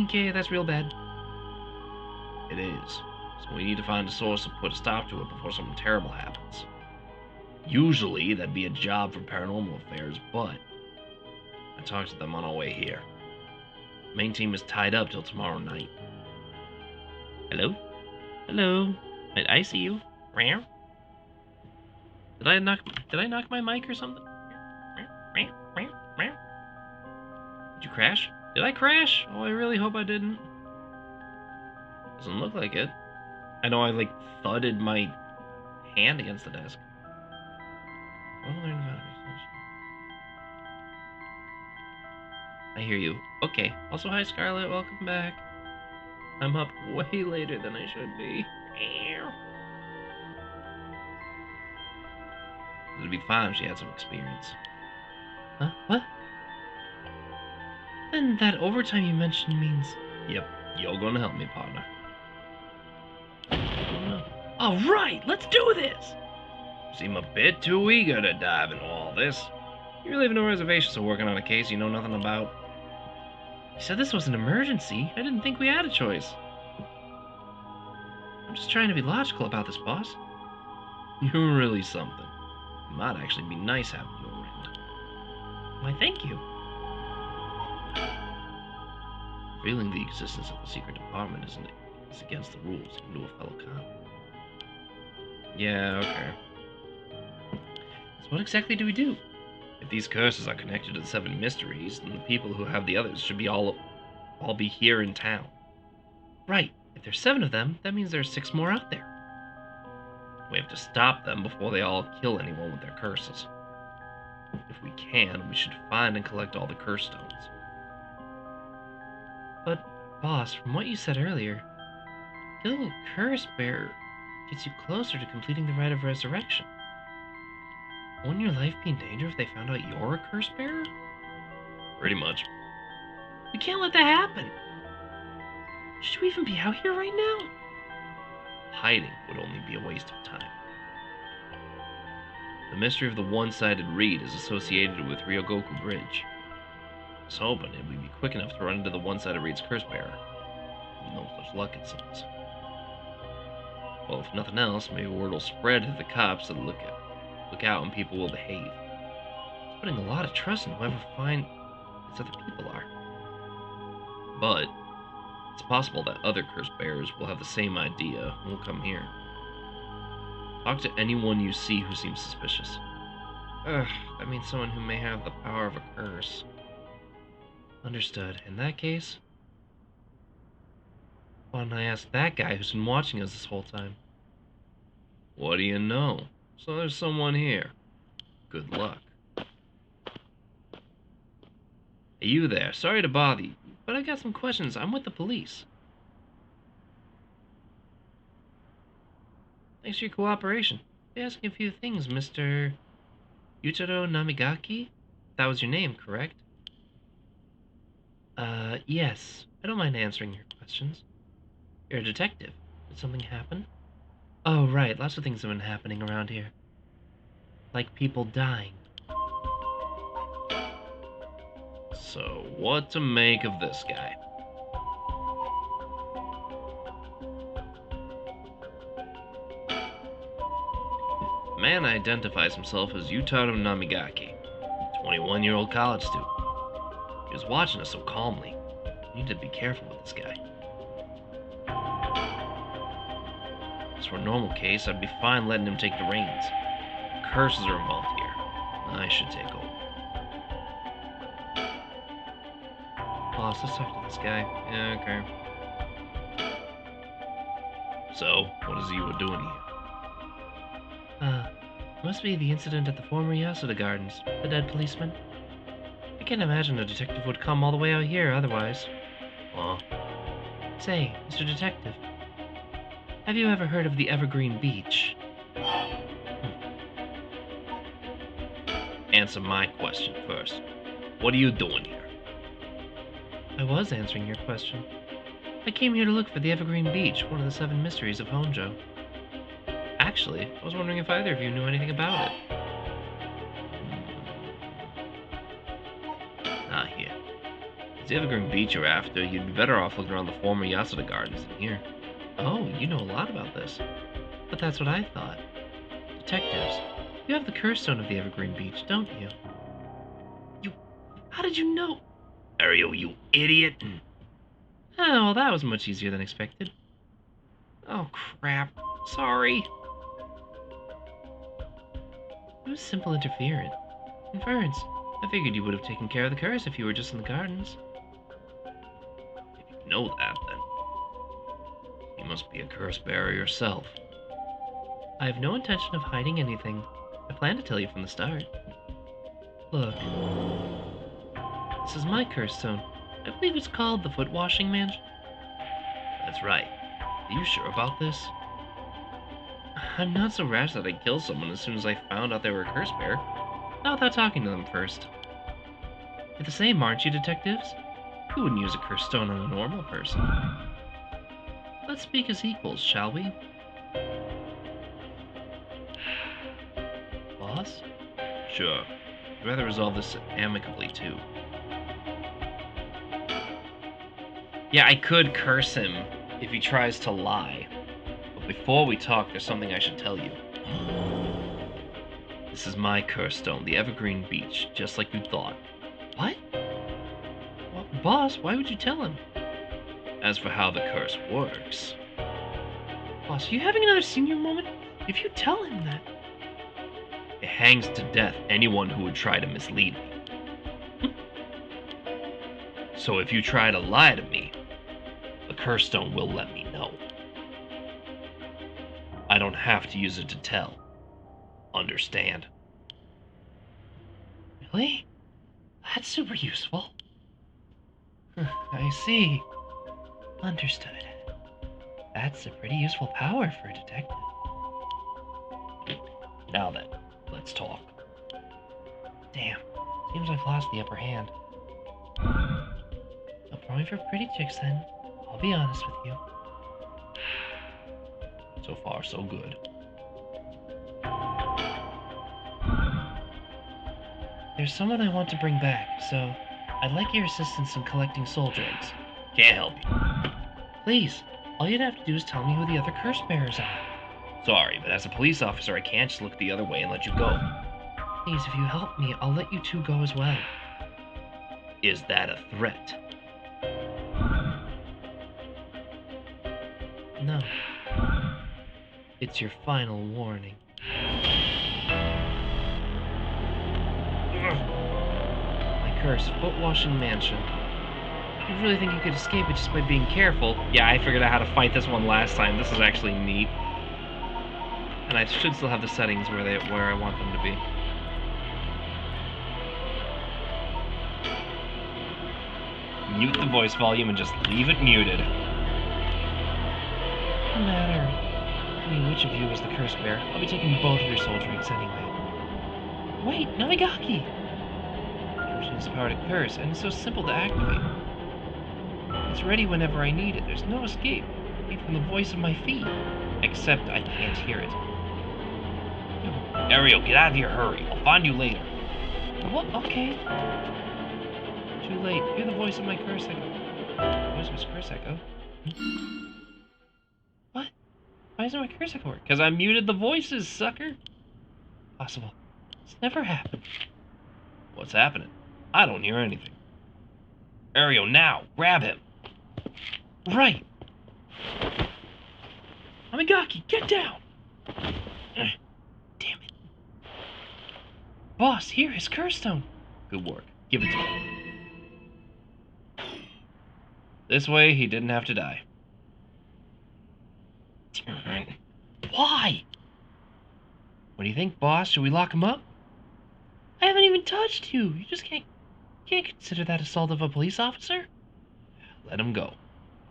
[SPEAKER 1] Okay, that's real bad.
[SPEAKER 2] It is. So we need to find a source to put a stop to it before something terrible happens. Usually, that'd be a job for paranormal affairs, but I talked to them on our way here. The main team is tied up till tomorrow night.
[SPEAKER 1] Hello? Hello? I see you. Meow. Did I knock my mic or something? Did you crash? Did I crash? Oh, I really hope I didn't.
[SPEAKER 2] Doesn't look like it.
[SPEAKER 1] I know I thudded my hand against the desk. I hear you. Okay. Also, hi Scarlett. Welcome back. I'm up way later than I should be.
[SPEAKER 2] It'd be fine if she had some experience.
[SPEAKER 1] Huh? What? Then that overtime you mentioned means...
[SPEAKER 2] Yep, you're gonna help me, partner.
[SPEAKER 1] Alright, let's do this!
[SPEAKER 2] You seem a bit too eager to dive into all this. You really have no reservations of working on a case you know nothing about.
[SPEAKER 1] You said this was an emergency. I didn't think we had a choice. I'm just trying to be logical about this, boss.
[SPEAKER 2] You're really something. It might actually be nice having you around.
[SPEAKER 1] Why, thank you.
[SPEAKER 2] Revealing the existence of the secret department is against the rules, even to a fellow cop. Yeah, okay.
[SPEAKER 1] So what exactly do we do?
[SPEAKER 2] If these curses are connected to the 7 mysteries, then the people who have the others should be all be here in town.
[SPEAKER 1] Right. If there's 7 of them, that means there's 6 more out there.
[SPEAKER 2] We have to stop them before they all kill anyone with their curses. If we can, we should find and collect all the curse stones.
[SPEAKER 1] But, boss, from what you said earlier, killing a curse bearer gets you closer to completing the rite of resurrection. Wouldn't your life be in danger if they found out you're a curse bearer?
[SPEAKER 2] Pretty much.
[SPEAKER 1] We can't let that happen. Should we even be out here right now?
[SPEAKER 2] Hiding would only be a waste of time. The mystery of the one-sided reed is associated with Ryogoku Bridge. I was hoping it would be quick enough to run into the one-sided reed's curse bearer. No such luck, it seems. Well, if nothing else, maybe word will spread to the cops that look out and people will behave.
[SPEAKER 1] It's putting a lot of trust in whoever find these other people are.
[SPEAKER 2] But it's possible that other curse bearers will have the same idea and will come here. Talk to anyone you see who seems suspicious.
[SPEAKER 1] Ugh, that means someone who may have the power of a curse. Understood. In that case, why don't I ask that guy who's been watching us this whole time?
[SPEAKER 2] What do you know? So there's someone here. Good luck.
[SPEAKER 1] Hey, you there. Sorry to bother you, but I got some questions. I'm with the police. Thanks for your cooperation. I'll be asking a few things, Mr. Yutaro Namigaki? That was your name, correct? Yes. I don't mind answering your questions. You're a detective. Did something happen? Oh, right. Lots of things have been happening around here. Like people dying.
[SPEAKER 2] So, what to make of this guy? The man identifies himself as Yutaro Namigaki, 21-year-old college student. He was watching us so calmly. We need to be careful with this guy. As for a normal case, I'd be fine letting him take the reins. Curses are involved here. I should take over.
[SPEAKER 1] Boss, let's talk to this guy.
[SPEAKER 2] Yeah, okay. So, what is it you were doing here?
[SPEAKER 1] Must be the incident at the former Yasuda Gardens. The dead policeman. I can't imagine a detective would come all the way out here otherwise.
[SPEAKER 2] Huh?
[SPEAKER 1] Say, Mr. Detective, have you ever heard of the Evergreen Beach?
[SPEAKER 2] Answer my question first. What are you doing here?
[SPEAKER 1] I was answering your question. I came here to look for the Evergreen Beach, one of the 7 mysteries of Honjo.
[SPEAKER 2] Actually, I was wondering if either of you knew anything about it. Ah, here. It's the Evergreen Beach you're after. You'd be better off looking around the former Yasuda Gardens than here. Oh, you know a lot about this. But that's what I thought. Detectives, you have the curse stone of the Evergreen Beach, don't you? You... How did you know? Ariel, you idiot! Oh, well, that was much easier than expected. Oh, crap. Sorry. It was simple interference. I figured you would have taken care of the curse if you were just in the gardens. If you know that, then you must be a curse bearer yourself. I have no intention of hiding anything. I plan to tell you from the start. Look. This is my curse stone. I believe it's called the Foot Washing Mansion. That's right. Are you sure about this? I'm not so rash that I'd kill someone as soon as I found out they were a curse bearer. Not without talking to them first. You're the same, aren't you, detectives? You wouldn't use a curse stone on a normal person. Let's speak as equals, shall we? Boss? Sure. I'd rather resolve this amicably, too. Yeah, I could curse him if he tries to lie. But before we talk, there's something I should tell you. This is my curse stone, the Evergreen Beach, just like you thought. What? Well, boss, why would you tell him? As for how the curse works... Boss, are you having another senior moment? If you tell him that... It hangs to death anyone who would try to mislead me. So if you try to lie to me, the curse stone will let me know. I don't have to use it to tell. Understand? Really? That's super useful. I see. Understood. That's a pretty useful power for a detective. Now then, let's talk. Damn, seems I've lost the upper hand. No problem for pretty chicks then. I'll be honest with you. So far, so good. There's someone I want to bring back, so I'd like your assistance in collecting soul dregs. Can't help you. Please, all you'd have to do is tell me who the other curse bearers are. Sorry, but as a police officer, I can't just look the other way and let you go. Please, if you help me, I'll let you two go as well. Is that a threat? No. It's your final warning. My curse, Foot Washing Mansion. You really think you could escape it just by being careful? Yeah, I figured out how to fight this one last time. This is actually neat. And I should still have the settings where I want them to be. Mute the voice volume and just leave it muted. No matter which of you is the curse bearer, I'll be taking both of your soul drinks anyway. Wait, Namigaki! Curse is power to curse, and it's so simple to activate. It's ready whenever I need it. There's no escape, even from the voice of my feet. Except I can't hear it. Ariel, get out of here, hurry. I'll find you later. What? Okay. Too late. Hear the voice of my curse echo. Voice of his curse echo? What? Why isn't my curse echo work? Because I muted the voices, sucker. Possible. It's never happened. What's happening? I don't hear anything. Ariel, now! Grab him! Right! Amigaki, get down! Damn it. Boss, here, his curse stone. Good work. Give it to him. This way, he didn't have to die. Why? What do you think, boss? Should we lock him up? I haven't even touched you. You just can't consider that assault of a police officer? Let him go.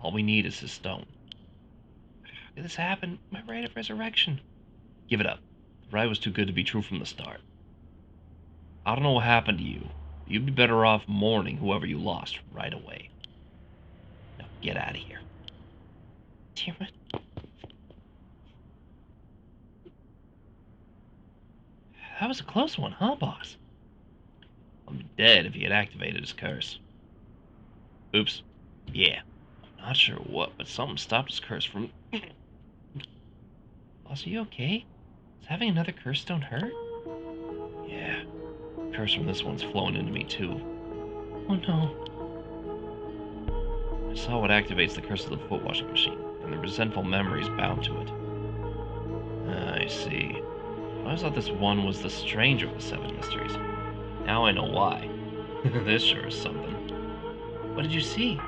[SPEAKER 2] All we need is his stone. How did this happen? My right of resurrection. Give it up. The ride was too good to be true from the start. I don't know what happened to you. You'd be better off mourning whoever you lost right away. Now get out of here. Damn it. was a close one, huh, boss? I'd be dead if he had activated his curse. Oops. Yeah. I'm not sure what, but something stopped his curse from... Boss, are you okay? Does having another curse stone hurt? Yeah. The curse from this one's flowing into me, too. Oh, no. I saw what activates the curse of the foot washing machine, and the resentful memories bound to it. I see. I always thought this one was the stranger of the 7 mysteries. Now I know why. This sure is something. What did you see?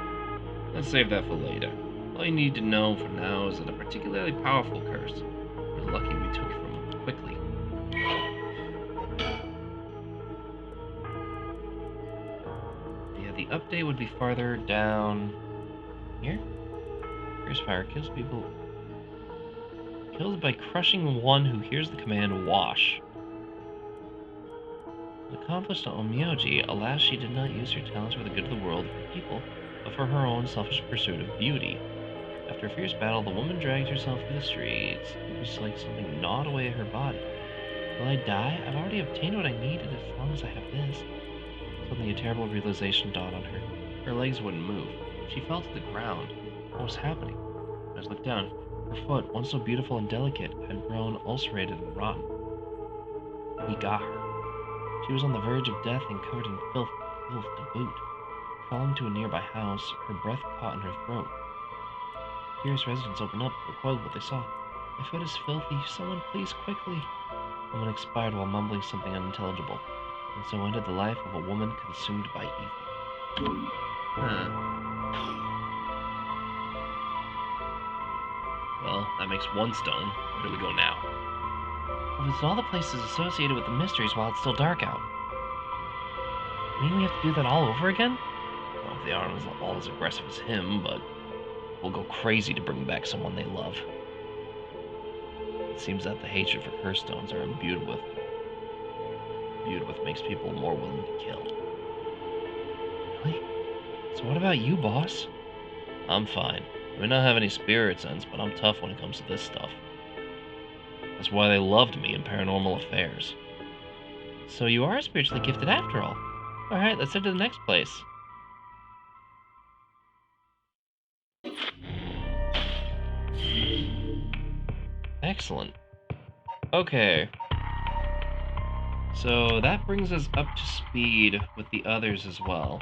[SPEAKER 2] Let's save that for later. All you need to know for now is that a particularly powerful curse. We're lucky we took it from him quickly. Yeah, the update would be farther down here. Curse fire kills people. Kills by crushing one who hears the command wash. Accomplished Onmyoji, alas, she did not use her talents for the good of the world or people, but for her own selfish pursuit of beauty. After a fierce battle, the woman dragged herself through the streets. It was like something gnawed away at her body. Will I die? I've already obtained what I needed as long as I have this. Suddenly a terrible realization dawned on her. Her legs wouldn't move. She fell to the ground. What was happening? As I looked down, her foot, once so beautiful and delicate, had grown ulcerated and rotten. He got her. She was on the verge of death and covered in filth to boot. Crawling to a nearby house, her breath caught in her throat. Curious residents opened up, recoiled at what they saw. My foot is filthy. Someone please, quickly. The woman expired while mumbling something unintelligible, and so ended the life of a woman consumed by evil. Well, that makes one stone. Where do we go now? We'll visit all the places associated with the mysteries while it's still dark out. You mean we have to do that all over again? Well, if they aren't all as aggressive as him, but we'll go crazy to bring back someone they love. It seems that the hatred for curse stones are imbued with makes people more willing to kill. Really? So what about you, boss? I'm fine. I may not have any spirit sense, but I'm tough when it comes to this stuff. That's why they loved me in Paranormal Affairs. So you are spiritually gifted after all. Alright, let's head to the next place. Excellent. Okay. So that brings us up to speed with the others as well.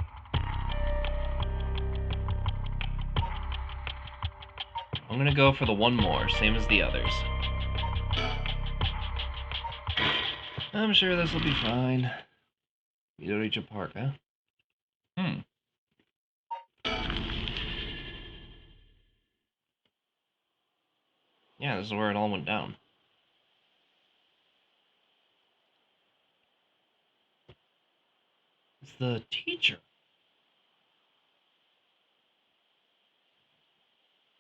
[SPEAKER 2] I'm gonna go for the one more, same as the others. I'm sure this will be fine. Midoricha Park, huh? Yeah, this is where it all went down. It's the teacher.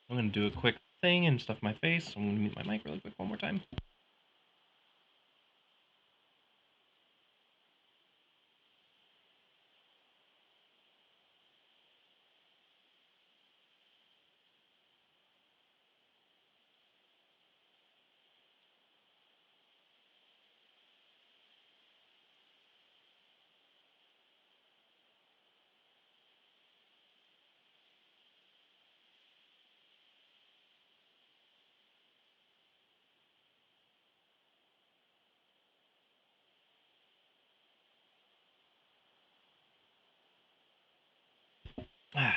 [SPEAKER 2] I'm gonna do a quick thing and stuff my face. I'm gonna mute my mic really quick one more time.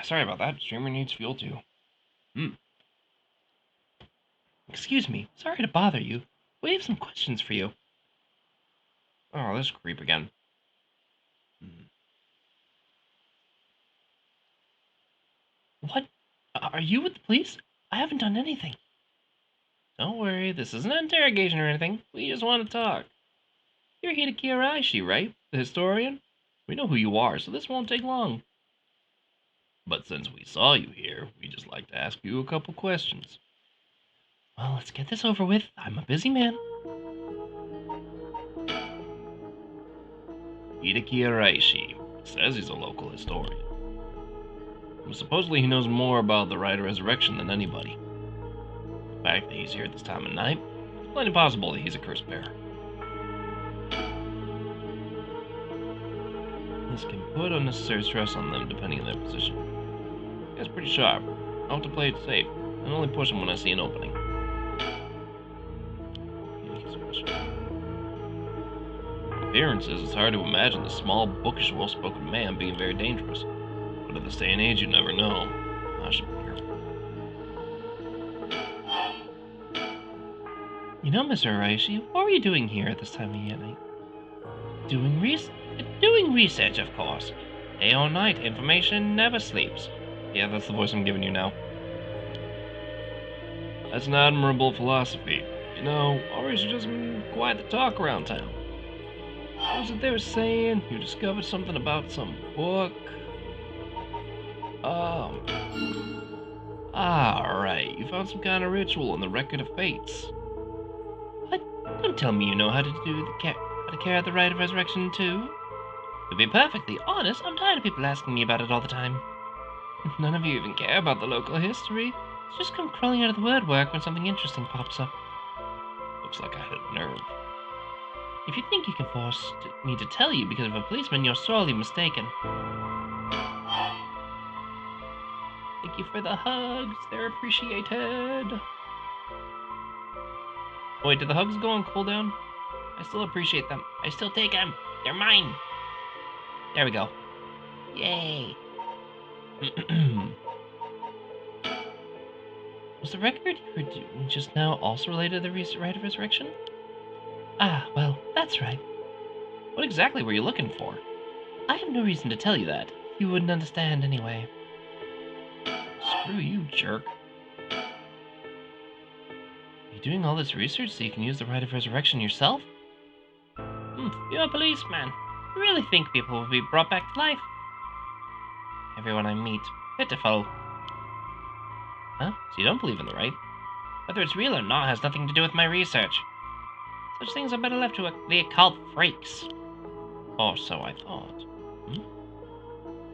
[SPEAKER 2] Sorry about that. Streamer needs fuel too. Excuse me. Sorry to bother you. We have some questions for you. Oh, this creep again. What? Are you with the police? I haven't done anything. Don't worry. This isn't an interrogation or anything. We just want to talk. You're Hideki Araishi, right? The historian? We know who you are, so this won't take long. But since we saw you here, we just like to ask you a couple questions. Well, let's get this over with. I'm a busy man. Hideki Araishi says he's a local historian. Supposedly he knows more about the Rite of Resurrection than anybody. The fact that he's here at this time of night, it's plenty possible that he's a curse bearer. This can put unnecessary stress on them depending on their position. It's pretty sharp. I'll have to play it safe, and only push them when I see an opening. Appearances, it's hard to imagine the small, bookish, well-spoken man being very dangerous. But in this day and age, you never know. I should be careful.
[SPEAKER 4] You know, Mr. Araishi, what were you doing here at this time of night? Doing research, of course. Day or night, information never sleeps.
[SPEAKER 2] Yeah, that's the voice I'm giving you now. That's an admirable philosophy. You know, always just quiet the talk around town. What was it they were saying? You discovered something about some book? Right. You found some kind of ritual in the Record of Fates.
[SPEAKER 4] What? Don't tell me you know how to carry out the rite of resurrection too. To be perfectly honest, I'm tired of people asking me about it all the time. None of you even care about the local history. Just come crawling out of the woodwork when something interesting pops up.
[SPEAKER 2] Looks like I hit a nerve.
[SPEAKER 4] If you think you can force me to tell you because of a policeman, you're sorely mistaken. Thank you for the hugs. They're appreciated.
[SPEAKER 2] Wait, did the hugs go on cooldown?
[SPEAKER 4] I still appreciate them. I still take them. They're mine. There we go. Yay. Was the record you were doing just now also related to the rite of resurrection? Ah, well, that's right.
[SPEAKER 2] What exactly were you looking for?
[SPEAKER 4] I have no reason to tell you that. You wouldn't understand anyway.
[SPEAKER 2] Screw you, jerk.
[SPEAKER 4] Are you doing all this research so you can use the rite of resurrection yourself? You're a policeman. You really think people will be brought back to life? Everyone I meet, pitiful. Huh? So you don't believe in the rite? Whether it's real or not has nothing to do with my research. Such things are better left to the occult freaks. Or so I thought.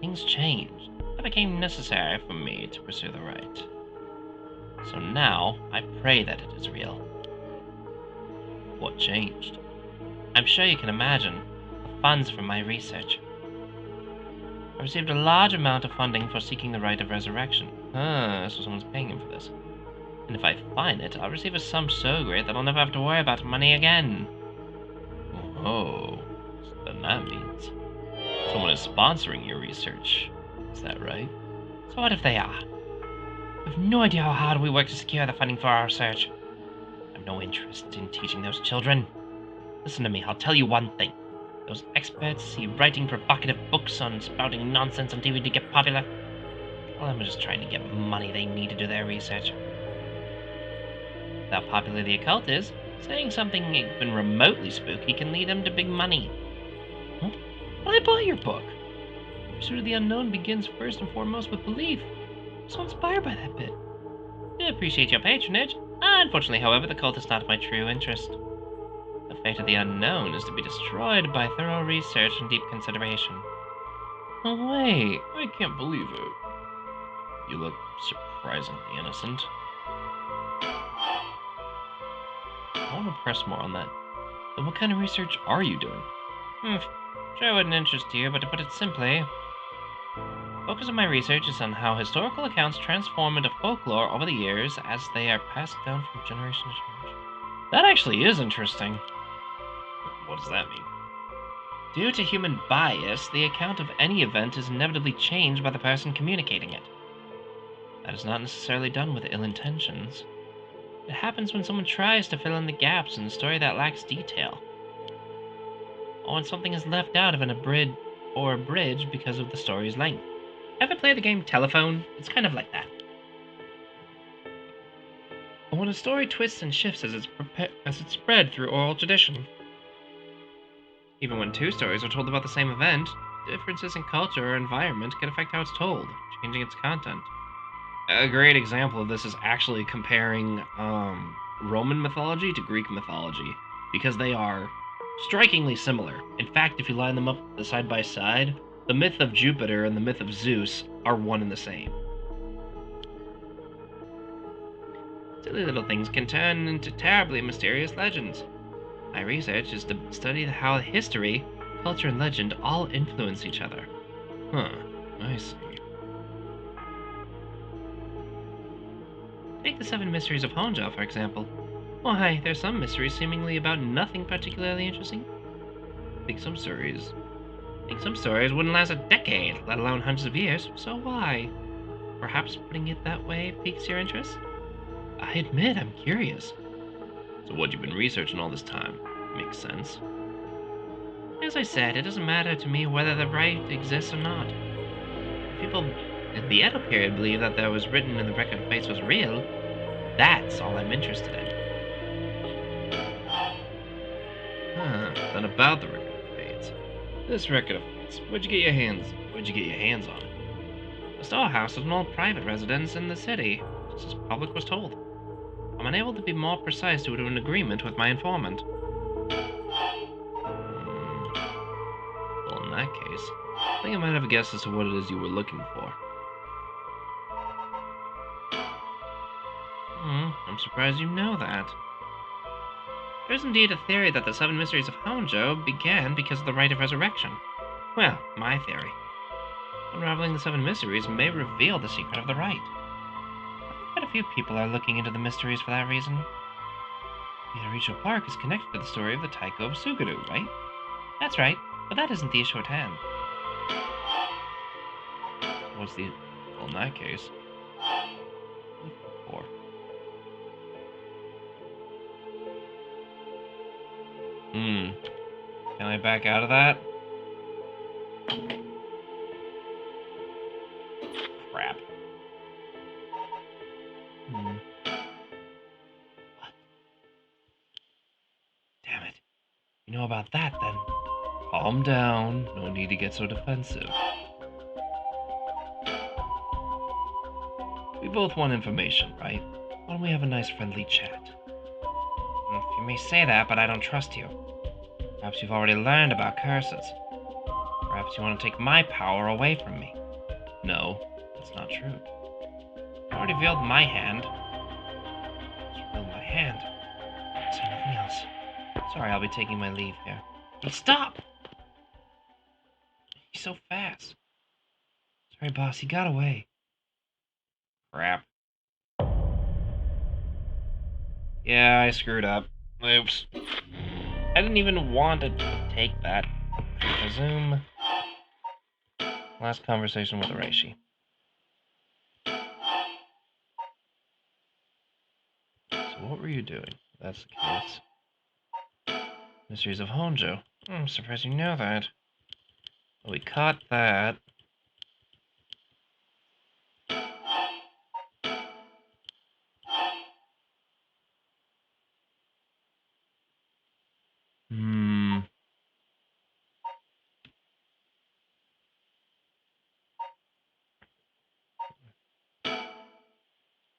[SPEAKER 4] Things changed. It became necessary for me to pursue the rite. So now, I pray that it is real.
[SPEAKER 2] What changed?
[SPEAKER 4] I'm sure you can imagine. The funds from my research. I received a large amount of funding for seeking the rite of resurrection. So someone's paying him for this. And if I find it, I'll receive a sum so great that I'll never have to worry about money again.
[SPEAKER 2] Oh, then that means someone is sponsoring your research. Is that right?
[SPEAKER 4] So what if they are? We have no idea how hard we work to secure the funding for our research. I have no interest in teaching those children. Listen to me, I'll tell you one thing. Those experts see writing provocative books on spouting nonsense on TV to get popular. All them are just trying to get money they need to do their research. How popular the occult is, saying something even remotely spooky can lead them to big money.
[SPEAKER 2] What? But I bought your book. The pursuit of the unknown begins first and foremost with belief. I'm so inspired by that bit.
[SPEAKER 4] I appreciate your patronage. Unfortunately, however, the cult is not my true interest. The fate of the unknown is to be destroyed by thorough research and deep consideration.
[SPEAKER 2] No way! I can't believe it. You look surprisingly innocent. I want to press more on that. Then what kind of research are you doing?
[SPEAKER 4] Sure wouldn't interest you, but to put it simply, the focus of my research is on how historical accounts transform into folklore over the years as they are passed down from generation to generation.
[SPEAKER 2] That actually is interesting. What does that mean?
[SPEAKER 4] Due to human bias, the account of any event is inevitably changed by the person communicating it. That is not necessarily done with ill intentions. It happens when someone tries to fill in the gaps in a story that lacks detail. Or when something is left out of an abridged because of the story's length. Ever play the game Telephone? It's kind of like that. Or when a story twists and shifts as it's spread through oral tradition. Even when two stories are told about the same event, differences in culture or environment can affect how it's told, changing its content.
[SPEAKER 2] A great example of this is actually comparing Roman mythology to Greek mythology, because they are strikingly similar. In fact, if you line them up side by side, the myth of Jupiter and the myth of Zeus are one and the same.
[SPEAKER 4] Silly little things can turn into terribly mysterious legends. My research is to study how history, culture and legend all influence each other.
[SPEAKER 2] Huh, I see.
[SPEAKER 4] Take the 7 mysteries of Honjo, for example. Why, there's some mysteries seemingly about nothing particularly interesting.
[SPEAKER 2] Think some stories.
[SPEAKER 4] Some stories wouldn't last a decade, let alone hundreds of years, so why? Perhaps putting it that way piques your interest?
[SPEAKER 2] I admit, I'm curious. So what you've been researching all this time? Makes sense.
[SPEAKER 4] As I said, it doesn't matter to me whether the right exists or not. If people in the Edo period believe that there was written in the record of fates was real, that's all I'm interested in.
[SPEAKER 2] Then about the record of fates. This record of fates, where'd you get your hands on it?
[SPEAKER 4] The storehouse was an old private residence in the city, just as public was told. I'm unable to be more precise due to an agreement with my informant.
[SPEAKER 2] Well, in that case, I think I might have a guess as to what it is you were looking for.
[SPEAKER 4] I'm surprised you know that. There's indeed a theory that the 7 mysteries of Honjo began because of the rite of resurrection. Well, my theory. Unraveling the 7 mysteries may reveal the secret of the rite. Quite a few people are looking into the mysteries for that reason. Midoricho Park is connected to the story of the Taiko of Suguru, right? That's right, but that isn't the issue at hand.
[SPEAKER 2] What's the... Well, in that case... Or...
[SPEAKER 4] Can I back out of that? Crap. What? Damn it. You know about that, then?
[SPEAKER 2] Calm down. No need to get so defensive. We both want information, right? Why don't we have a nice friendly chat?
[SPEAKER 4] You may say that, but I don't trust you. Perhaps you've already learned about curses. Perhaps you want to take my power away from me.
[SPEAKER 2] No, that's not true.
[SPEAKER 4] I already revealed my hand. Just revealed my hand. Say nothing else. Sorry, I'll be taking my leave here. But stop! He's so fast. Sorry, boss, he got away. Crap. Yeah, I screwed up. Oops. I didn't even want to take that. Resume. Last conversation with Reishi.
[SPEAKER 2] So what were you doing? If that's the case.
[SPEAKER 4] Mysteries of Honjo. I'm surprised you know that. Well, we caught that.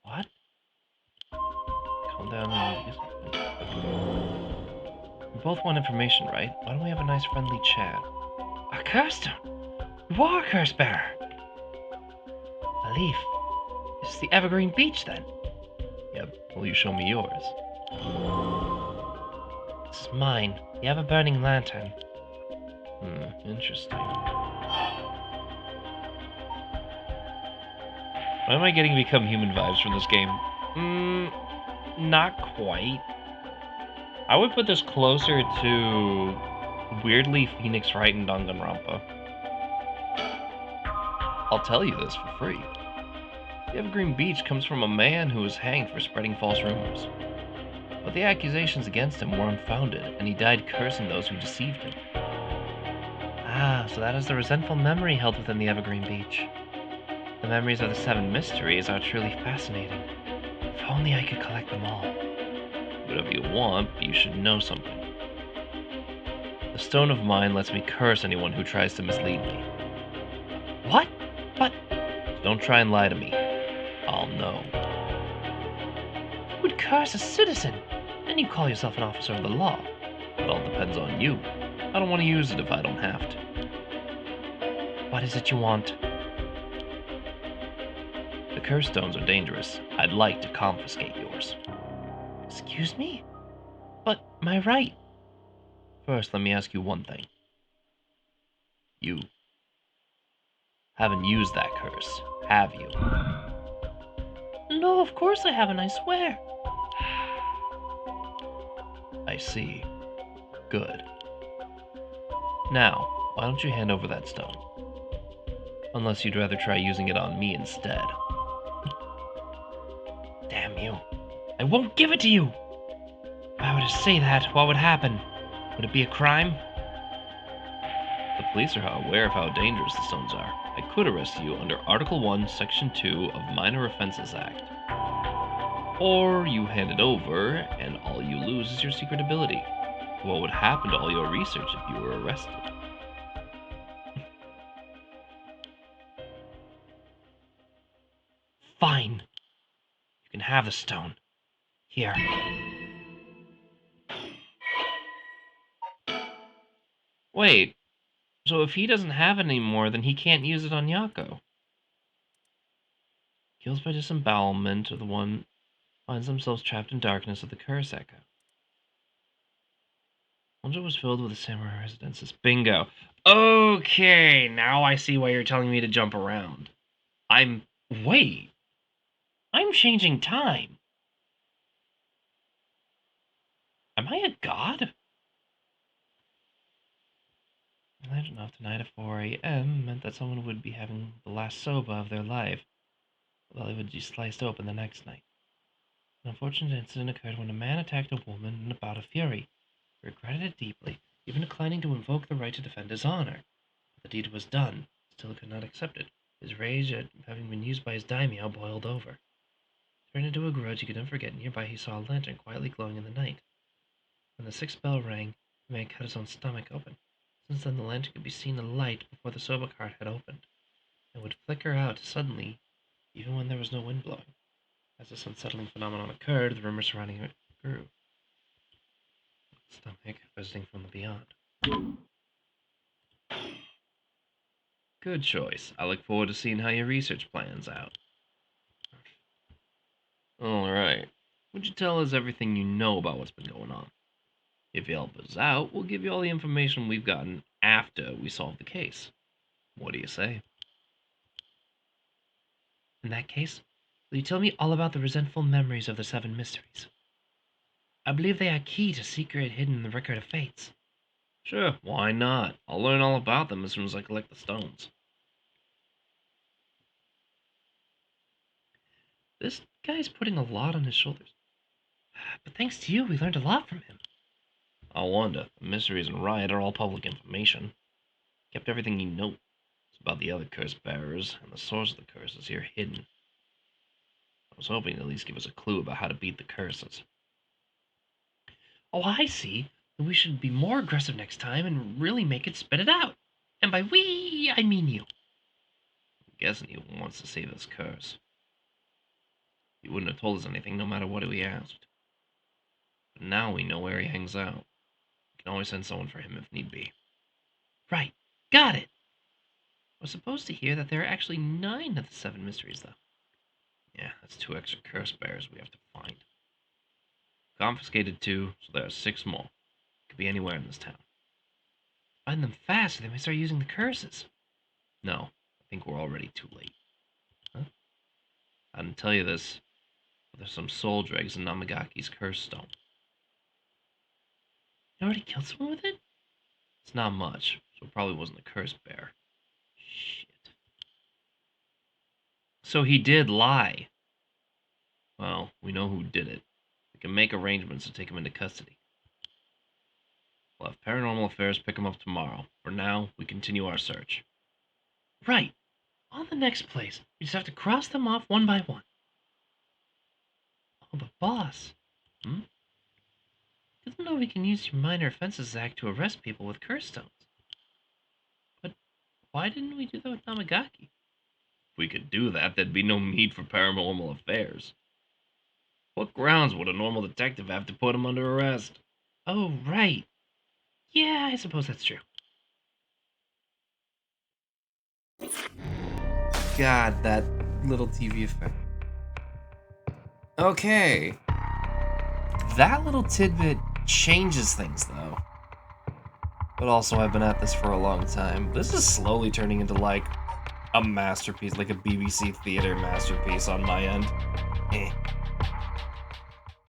[SPEAKER 4] What?
[SPEAKER 2] Calm down and use
[SPEAKER 4] We both want information, right? Why don't we have a nice friendly chat? A curse stone! You are a curse bearer! A leaf. This is the Evergreen Beach, then?
[SPEAKER 2] Yep. Will you show me yours?
[SPEAKER 4] This is mine. The ever-burning lantern.
[SPEAKER 2] Interesting. Why am I getting Become Human vibes from this game?
[SPEAKER 4] Not quite. I would put this closer to weirdly Phoenix Wright and Danganronpa.
[SPEAKER 2] I'll tell you this for free. The Evergreen Beach comes from a man who was hanged for spreading false rumors. But the accusations against him were unfounded, and he died cursing those who deceived him.
[SPEAKER 4] Ah, so that is the resentful memory held within the Evergreen Beach. The memories of the 7 mysteries are truly fascinating. If only I could collect them all.
[SPEAKER 2] Whatever you want, but you should know something. The stone of mine lets me curse anyone who tries to mislead me.
[SPEAKER 4] What? But...
[SPEAKER 2] Don't try and lie to me. I'll know.
[SPEAKER 4] You would curse a citizen, then you call yourself an officer of the law.
[SPEAKER 2] It all depends on you. I don't want to use it if I don't have to.
[SPEAKER 4] What is it you want?
[SPEAKER 2] The curse stones are dangerous. I'd like to confiscate yours.
[SPEAKER 4] Excuse me? But my right.
[SPEAKER 2] First, let me ask you one thing. You haven't used that curse, have you?
[SPEAKER 4] No, of course I haven't, I swear.
[SPEAKER 2] I see. Good. Now, why don't you hand over that stone? Unless you'd rather try using it on me instead.
[SPEAKER 4] Damn you. I won't give it to you! If I were to say that, what would happen? Would it be a crime?
[SPEAKER 2] The police are aware of how dangerous the stones are. I could arrest you under Article 1, Section 2 of Minor Offenses Act. Or you hand it over, and all you lose is your secret ability. What would happen to all your research if you were arrested?
[SPEAKER 4] Fine. You can have the stone. Here.
[SPEAKER 2] Wait, so if he doesn't have it anymore, then he can't use it on Yako. Kills by disembowelment, or the one finds themselves trapped in darkness of the curse echo. Honjo was filled with the samurai residences. Bingo. Okay, now I see why you're telling me to jump around. Wait.
[SPEAKER 4] I'm changing time.
[SPEAKER 2] Am I a god? The legend of tonight at 4 a.m. meant that someone would be having the last soba of their life. The belly would be sliced open the next night. An unfortunate incident occurred when a man attacked a woman in a bout of fury. He regretted it deeply, even declining to invoke the right to defend his honor. But the deed was done. Still could not accept it. His rage at having been used by his daimyo boiled over. Turned into a grudge he could never forget. Nearby he saw a lantern quietly glowing in the night. When the sixth bell rang, the man cut his own stomach open. Since then the lantern could be seen alight before the soba cart had opened, and would flicker out suddenly, even when there was no wind blowing. As this unsettling phenomenon occurred, the rumors surrounding it grew. Stomach visiting from the beyond. Good choice. I look forward to seeing how your research plans out. Alright. Would you tell us everything you know about what's been going on? If you help us out, we'll give you all the information we've gotten after we solve the case. What do you say?
[SPEAKER 4] In that case, will you tell me all about the resentful memories of the 7 mysteries? I believe they are key to secret hidden in the record of fates.
[SPEAKER 2] Sure, why not? I'll learn all about them as soon as I collect the stones.
[SPEAKER 4] This guy's putting a lot on his shoulders. But thanks to you, we learned a lot from him.
[SPEAKER 2] I wonder. The mysteries and riot are all public information. Kept everything he knows about the other curse bearers and the source of the curses here hidden. I was hoping to at least give us a clue about how to beat the curses.
[SPEAKER 4] Oh, I see. Then we should be more aggressive next time and really make it spit it out. And by we, I mean you.
[SPEAKER 2] I'm guessing he wants to save this curse. He wouldn't have told us anything no matter what we asked. But now we know where he hangs out. We can always send someone for him if need be.
[SPEAKER 4] Right. Got it. I was supposed to hear that there are actually 9 of the 7 mysteries, though.
[SPEAKER 2] Yeah, that's 2 extra curse bearers we have to find. Confiscated 2, so there are 6 more. Could be anywhere in this town.
[SPEAKER 4] Find them fast or they may start using the curses.
[SPEAKER 2] No, I think we're already too late. Huh? I didn't tell you this, but there's some soul dregs in Namagaki's curse stone.
[SPEAKER 4] You already killed someone with it?
[SPEAKER 2] It's not much, so it probably wasn't the curse bear. Shit. So he did lie. Well, we know who did it. We can make arrangements to take him into custody. We'll have Paranormal Affairs pick him up tomorrow. For now, we continue our search.
[SPEAKER 4] Right. On the next place, we just have to cross them off one by one. Oh, but boss. Doesn't know we can use your Minor Offenses Act to arrest people with curse stones. But why didn't we do that with Namagaki?
[SPEAKER 2] If we could do that, there'd be no need for Paranormal Affairs. What grounds would a normal detective have to put him under arrest?
[SPEAKER 4] Oh, right. Yeah, I suppose that's true.
[SPEAKER 1] God, that little TV effect. Okay. That little tidbit changes things, though. But also, I've been at this for a long time. This is slowly turning into, like, a masterpiece, like a BBC theater masterpiece on my end. Eh.